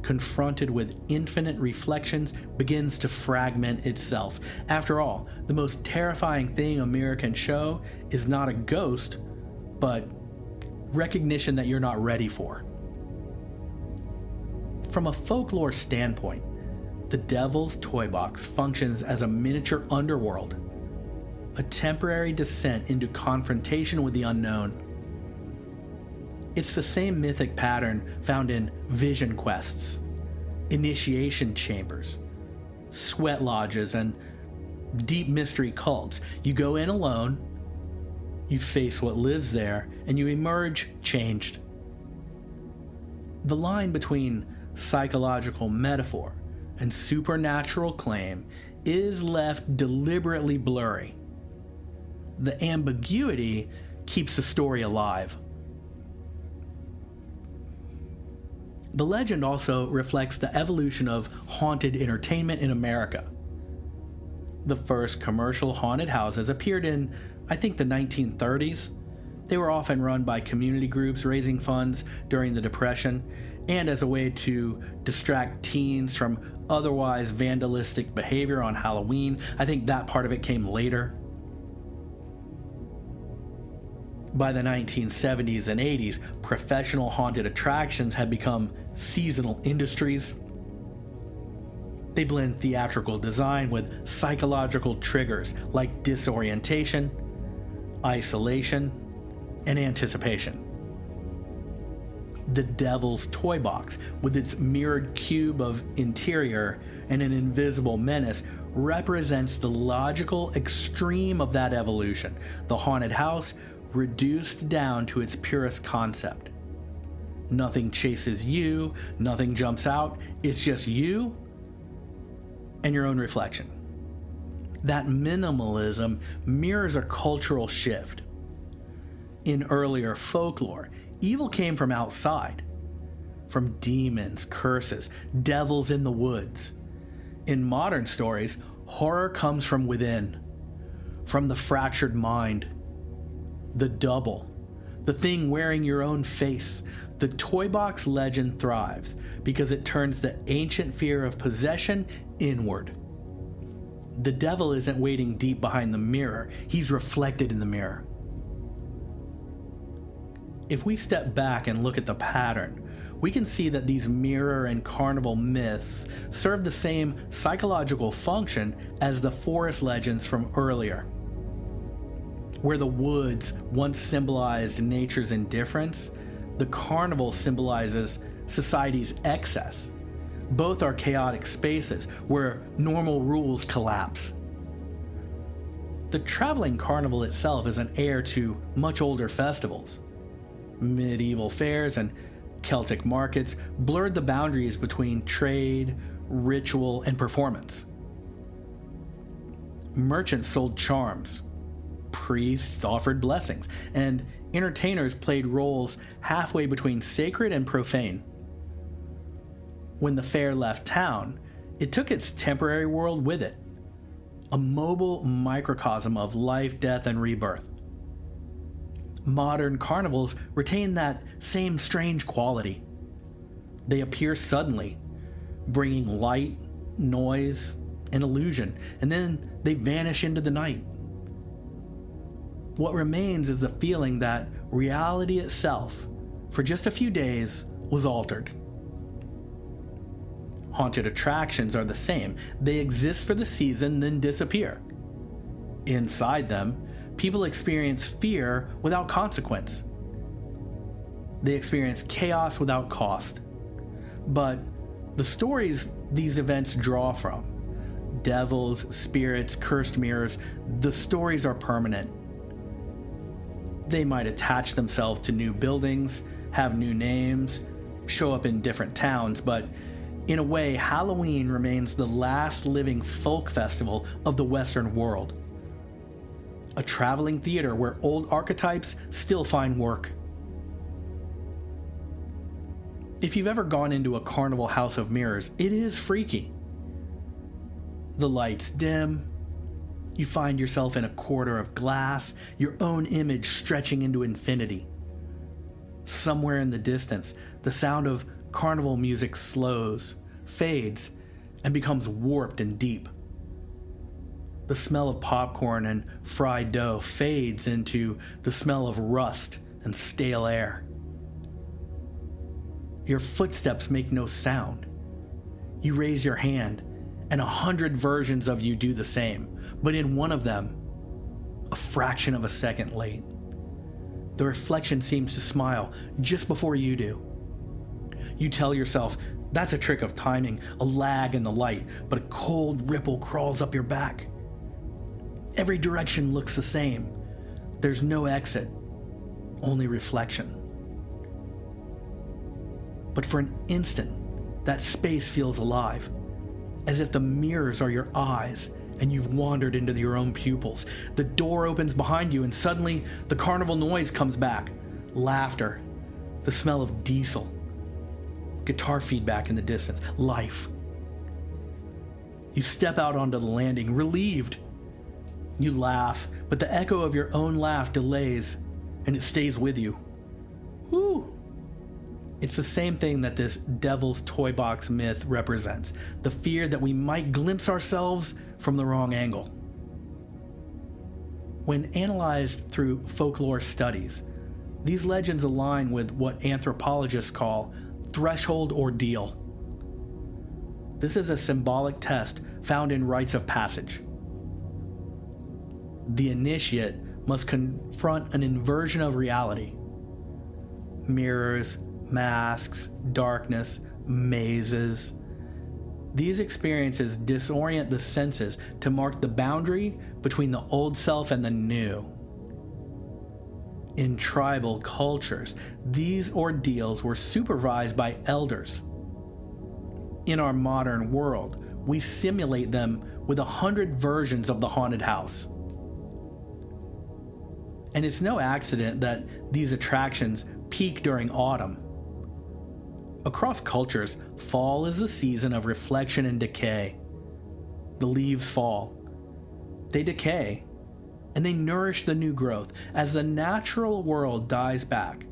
confronted with infinite reflections, begins to fragment itself. After all, the most terrifying thing a mirror can show is not a ghost, but recognition that you're not ready for. From a folklore standpoint, the Devil's Toy Box functions as a miniature underworld, a temporary descent into confrontation with the unknown. It's the same mythic pattern found in vision quests, initiation chambers, sweat lodges, and deep mystery cults. You go in alone, you face what lives there, and you emerge changed. The line between psychological metaphor and supernatural claim is left deliberately blurry. The ambiguity keeps the story alive. The legend also reflects the evolution of haunted entertainment in America. The first commercial haunted houses appeared in, I think, the 1930s. They were often run by community groups raising funds during the Depression and as a way to distract teens from otherwise vandalistic behavior on Halloween. I think that part of it came later. By the 1970s and 80s, professional haunted attractions had become seasonal industries. They blend theatrical design with psychological triggers like disorientation, isolation, and anticipation. The Devil's Toy Box, with its mirrored cube of interior and an invisible menace, represents the logical extreme of that evolution. The haunted house reduced down to its purest concept. Nothing chases you, nothing jumps out, it's just you and your own reflection. That minimalism mirrors a cultural shift. In earlier folklore, evil came from outside, from demons, curses, devils in the woods. In modern stories, horror comes from within, from the fractured mind. The double, the thing wearing your own face. The toy box legend thrives because it turns the ancient fear of possession inward. The devil isn't waiting deep behind the mirror, he's reflected in the mirror. If we step back and look at the pattern, we can see that these mirror and carnival myths serve the same psychological function as the forest legends from earlier. Where the woods once symbolized nature's indifference, the carnival symbolizes society's excess. Both are chaotic spaces where normal rules collapse. The traveling carnival itself is an heir to much older festivals. Medieval fairs and Celtic markets blurred the boundaries between trade, ritual, and performance. Merchants sold charms, priests offered blessings, and entertainers played roles halfway between sacred and profane. When the fair left town, it took its temporary world with it, a mobile microcosm of life, death, and rebirth. Modern carnivals retain that same strange quality. They appear suddenly, bringing light, noise, and illusion, and then they vanish into the night. What remains is the feeling that reality itself, for just a few days, was altered. Haunted attractions are the same. They exist for the season, then disappear. Inside them, people experience fear without consequence. They experience chaos without cost. But the stories these events draw from, devils, spirits, cursed mirrors, the stories are permanent. They might attach themselves to new buildings, have new names, show up in different towns, but in a way, Halloween remains the last living folk festival of the Western world. A traveling theater where old archetypes still find work. If you've ever gone into a carnival house of mirrors, it is freaky. The lights dim. You find yourself in a corridor of glass, your own image stretching into infinity. Somewhere in the distance, the sound of carnival music slows, fades, and becomes warped and deep. The smell of popcorn and fried dough fades into the smell of rust and stale air. Your footsteps make no sound. You raise your hand, and 100 versions of you do the same, but in one of them, a fraction of a second late. The reflection seems to smile just before you do. You tell yourself, that's a trick of timing, a lag in the light, but a cold ripple crawls up your back. Every direction looks the same. There's no exit, only reflection. But for an instant, that space feels alive, as if the mirrors are your eyes and you've wandered into your own pupils. The door opens behind you and suddenly the carnival noise comes back. Laughter, the smell of diesel, guitar feedback in the distance, life. You step out onto the landing, relieved. You laugh, but the echo of your own laugh delays, and it stays with you. Woo! It's the same thing that this devil's toy box myth represents, the fear that we might glimpse ourselves from the wrong angle. When analyzed through folklore studies, these legends align with what anthropologists call threshold ordeal. This is a symbolic test found in rites of passage. The initiate must confront an inversion of reality. Mirrors, masks, darkness, mazes. These experiences disorient the senses to mark the boundary between the old self and the new. In tribal cultures, these ordeals were supervised by elders. In our modern world, we simulate them with 100 versions of the haunted house. And it's no accident that these attractions peak during autumn. Across cultures, fall is a season of reflection and decay. The leaves fall. They decay, and they nourish the new growth. As the natural world dies back,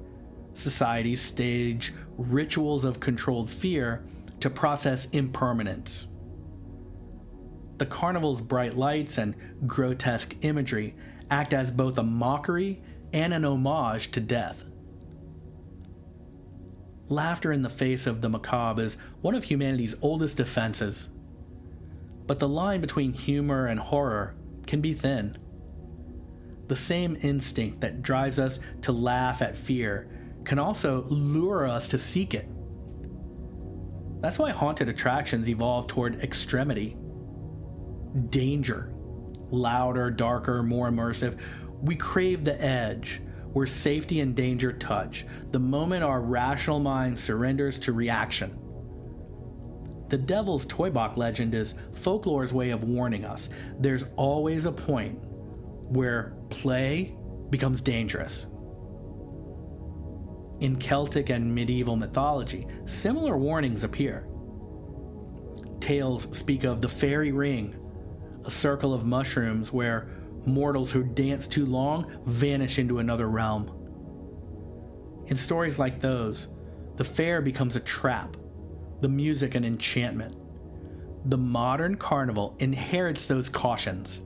societies stage rituals of controlled fear to process impermanence. The carnival's bright lights and grotesque imagery act as both a mockery and an homage to death. Laughter in the face of the macabre is one of humanity's oldest defenses. But the line between humor and horror can be thin. The same instinct that drives us to laugh at fear can also lure us to seek it. That's why haunted attractions evolve toward extremity. Danger. Louder, darker, more immersive. We crave the edge, where safety and danger touch, the moment our rational mind surrenders to reaction. The Devil's Toy Box legend is folklore's way of warning us there's always a point where play becomes dangerous. In Celtic and medieval mythology, similar warnings appear. Tales speak of the fairy ring, a circle of mushrooms where mortals who dance too long vanish into another realm. In stories like those, the fair becomes a trap, the music an enchantment. The modern carnival inherits those cautions.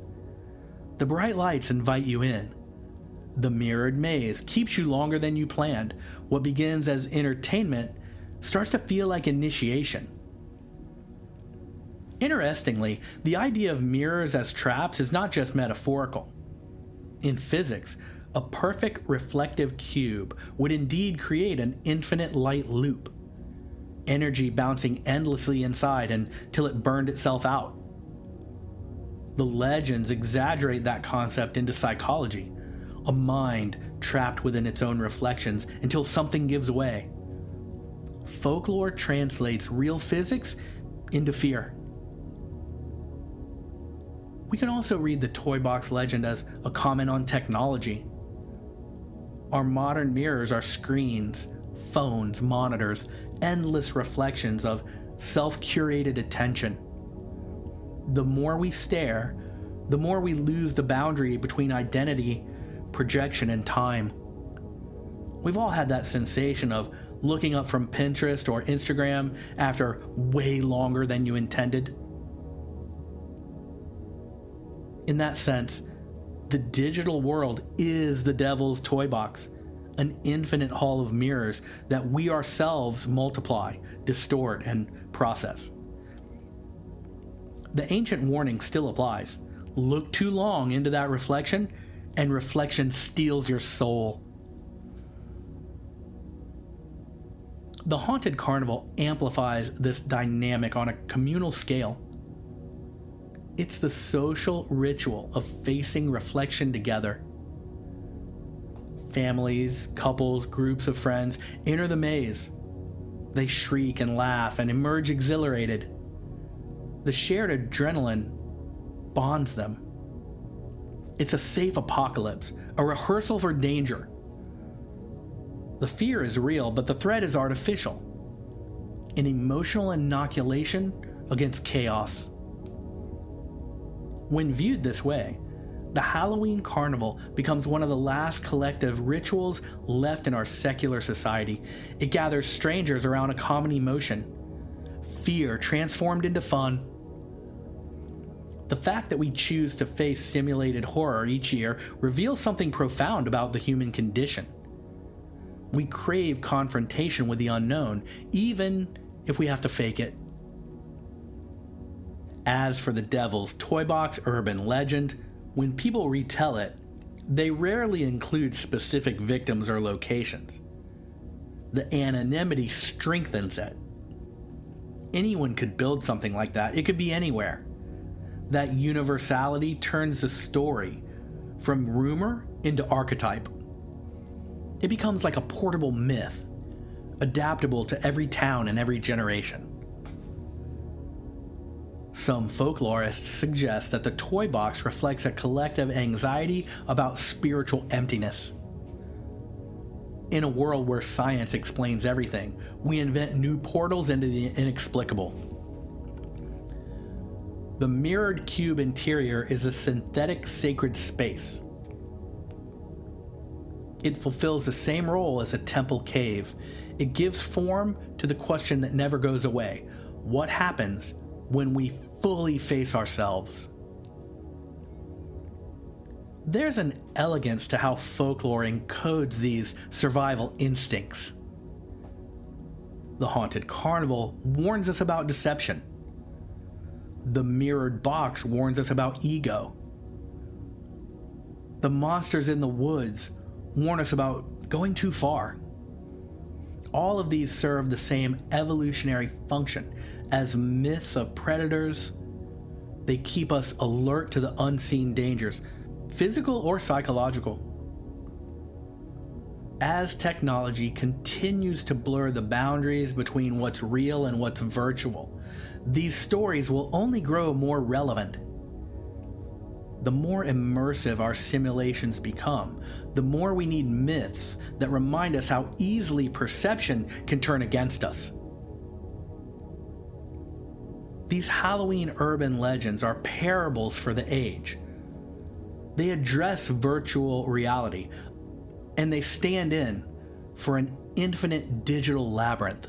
The bright lights invite you in. The mirrored maze keeps you longer than you planned. What begins as entertainment starts to feel like initiation. Interestingly, the idea of mirrors as traps is not just metaphorical. In physics, a perfect reflective cube would indeed create an infinite light loop, energy bouncing endlessly inside until it burned itself out. The legends exaggerate that concept into psychology, a mind trapped within its own reflections until something gives way. Folklore translates real physics into fear. We can also read the toy box legend as a comment on technology. Our modern mirrors are screens, phones, monitors, endless reflections of self-curated attention. The more we stare, the more we lose the boundary between identity, projection, and time. We've all had that sensation of looking up from Pinterest or Instagram after way longer than you intended. In that sense, the digital world is the devil's toy box, an infinite hall of mirrors that we ourselves multiply, distort, and process. The ancient warning still applies. Look too long into that reflection, and reflection steals your soul. The haunted carnival amplifies this dynamic on a communal scale. It's the social ritual of facing reflection together. Families, couples, groups of friends enter the maze. They shriek and laugh and emerge exhilarated. The shared adrenaline bonds them. It's a safe apocalypse, a rehearsal for danger. The fear is real, but the threat is artificial. An emotional inoculation against chaos. When viewed this way, the Halloween carnival becomes one of the last collective rituals left in our secular society. It gathers strangers around a common emotion. Fear transformed into fun. The fact that we choose to face simulated horror each year reveals something profound about the human condition. We crave confrontation with the unknown, even if we have to fake it. As for the Devil's Toy Box urban legend, when people retell it, they rarely include specific victims or locations. The anonymity strengthens it. Anyone could build something like that. It could be anywhere. That universality turns the story from rumor into archetype. It becomes like a portable myth, adaptable to every town and every generation. Some folklorists suggest that the toy box reflects a collective anxiety about spiritual emptiness. In a world where science explains everything, we invent new portals into the inexplicable. The mirrored cube interior is a synthetic sacred space. It fulfills the same role as a temple cave. It gives form to the question that never goes away. What happens when we fully face ourselves? There's an elegance to how folklore encodes these survival instincts. The haunted carnival warns us about deception. The mirrored box warns us about ego. The monsters in the woods warn us about going too far. All of these serve the same evolutionary function. As myths of predators, they keep us alert to the unseen dangers, physical or psychological. As technology continues to blur the boundaries between what's real and what's virtual, these stories will only grow more relevant. The more immersive our simulations become, the more we need myths that remind us how easily perception can turn against us. These Halloween urban legends are parables for the age. They address virtual reality, and they stand in for an infinite digital labyrinth.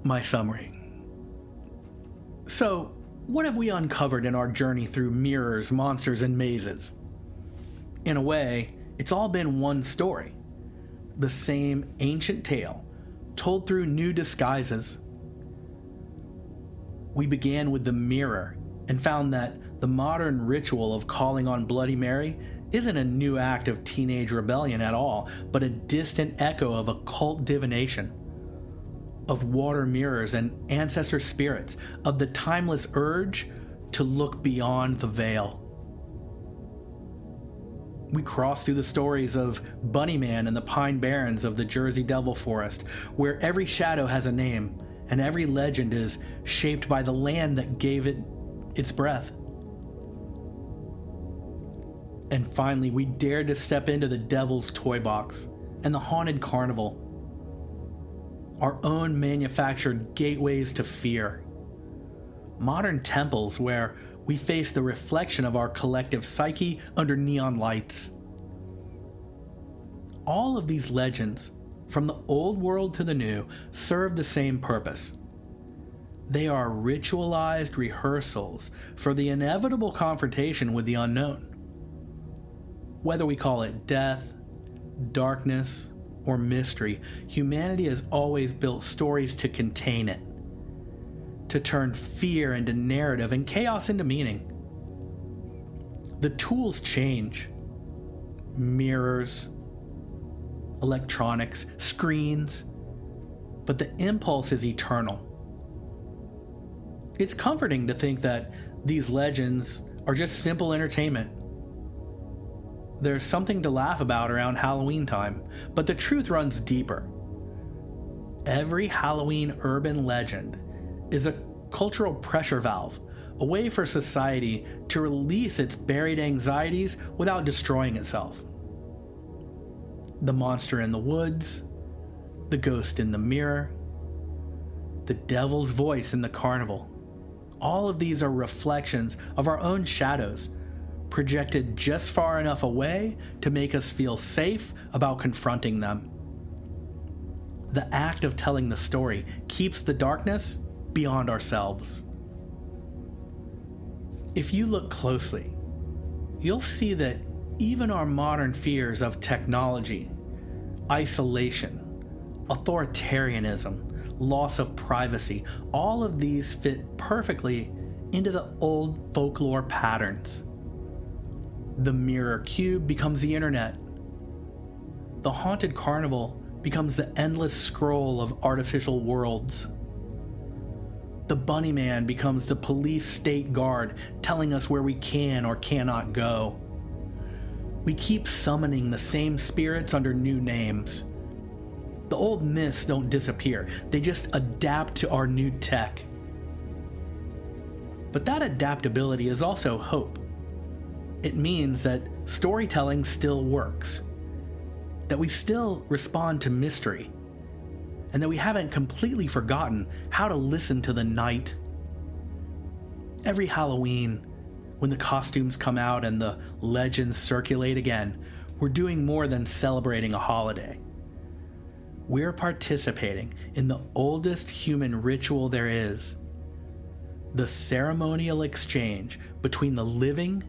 My summary. So, what have we uncovered in our journey through mirrors, monsters, and mazes? In a way, it's all been one story. The same ancient tale, told through new disguises. We began with the mirror and found that the modern ritual of calling on Bloody Mary isn't a new act of teenage rebellion at all, but a distant echo of occult divination, of water mirrors and ancestor spirits, of the timeless urge to look beyond the veil. We crossed through the stories of Bunnyman and the Pine Barrens of the Jersey Devil Forest, where every shadow has a name, and every legend is shaped by the land that gave it its breath. And finally, we dared to step into the Devil's Toy Box and the Haunted Carnival, our own manufactured gateways to fear. Modern temples where we face the reflection of our collective psyche under neon lights. All of these legends, from the old world to the new, serve the same purpose. They are ritualized rehearsals for the inevitable confrontation with the unknown. Whether we call it death, darkness, or mystery, humanity has always built stories to contain it, to turn fear into narrative and chaos into meaning. The tools change. Mirrors, electronics, screens, but the impulse is eternal. It's comforting to think that these legends are just simple entertainment. There's something to laugh about around Halloween time, but the truth runs deeper. Every Halloween urban legend is a cultural pressure valve, a way for society to release its buried anxieties without destroying itself. The monster in the woods, the ghost in the mirror, the devil's voice in the carnival. All of these are reflections of our own shadows, projected just far enough away to make us feel safe about confronting them. The act of telling the story keeps the darkness beyond ourselves. If you look closely, you'll see that even our modern fears of technology, isolation, authoritarianism, loss of privacy, all of these fit perfectly into the old folklore patterns. The mirror cube becomes the internet. The haunted carnival becomes the endless scroll of artificial worlds. The bunny man becomes the police state guard telling us where we can or cannot go. We keep summoning the same spirits under new names. The old myths don't disappear, they just adapt to our new tech. But that adaptability is also hope. It means that storytelling still works, that we still respond to mystery, and that we haven't completely forgotten how to listen to the night. Every Halloween, when the costumes come out and the legends circulate again, we're doing more than celebrating a holiday. We're participating in the oldest human ritual there is, the ceremonial exchange between the living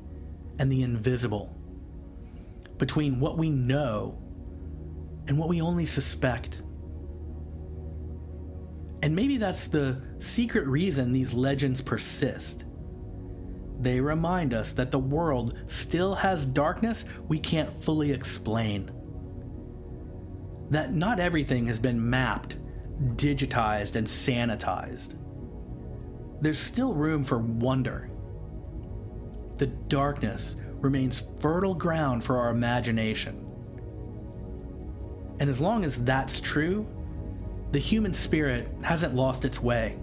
and the invisible, between what we know and what we only suspect. And maybe that's the secret reason these legends persist. They remind us that the world still has darkness we can't fully explain. That not everything has been mapped, digitized, and sanitized. There's still room for wonder. The darkness remains fertile ground for our imagination. And as long as that's true, the human spirit hasn't lost its way.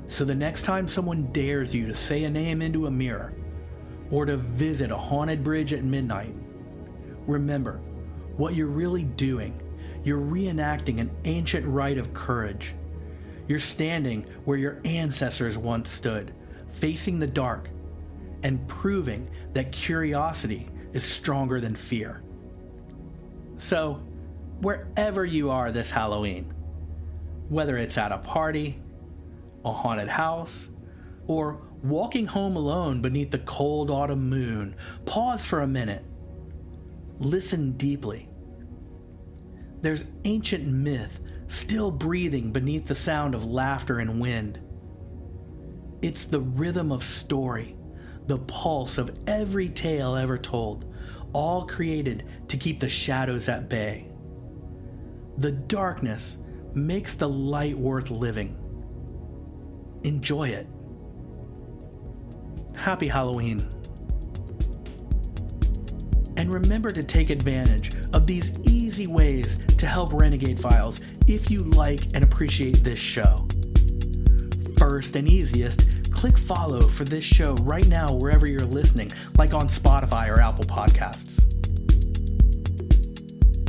So the next time someone dares you to say a name into a mirror, or to visit a haunted bridge at midnight, remember, what you're really doing, you're reenacting an ancient rite of courage. You're standing where your ancestors once stood, facing the dark, and proving that curiosity is stronger than fear. So, wherever you are this Halloween, whether it's at a party, a haunted house, or walking home alone beneath the cold autumn moon, pause for a minute. Listen deeply. There's ancient myth still breathing beneath the sound of laughter and wind. It's the rhythm of story, the pulse of every tale ever told, all created to keep the shadows at bay. The darkness makes the light worth living. Enjoy it. Happy Halloween. And remember to take advantage of these easy ways to help Renegade Files if you like and appreciate this show. First and easiest, click follow for this show right now wherever you're listening, like on Spotify or Apple Podcasts.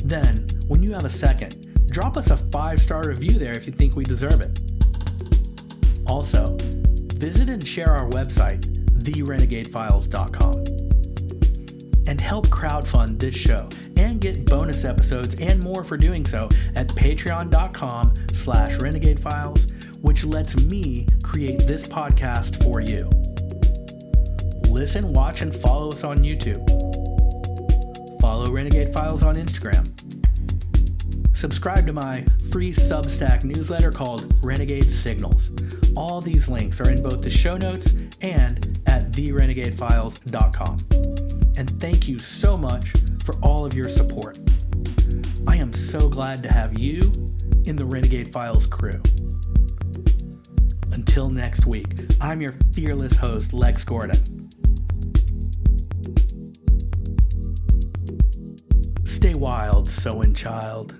Then, when you have a second, drop us a 5-star review there if you think we deserve it. Also, visit and share our website, therenegadefiles.com. And help crowdfund this show and get bonus episodes and more for doing so at patreon.com/renegadefiles, which lets me create this podcast for you. Listen, watch, and follow us on YouTube. Follow Renegade Files on Instagram. Subscribe to my free Substack newsletter called Renegade Signals. All these links are in both the show notes and at therenegadefiles.com. And thank you so much for all of your support. I am so glad to have you in the Renegade Files crew. Until next week, I'm your fearless host, Lex Gordon. Stay wild, Sowen child.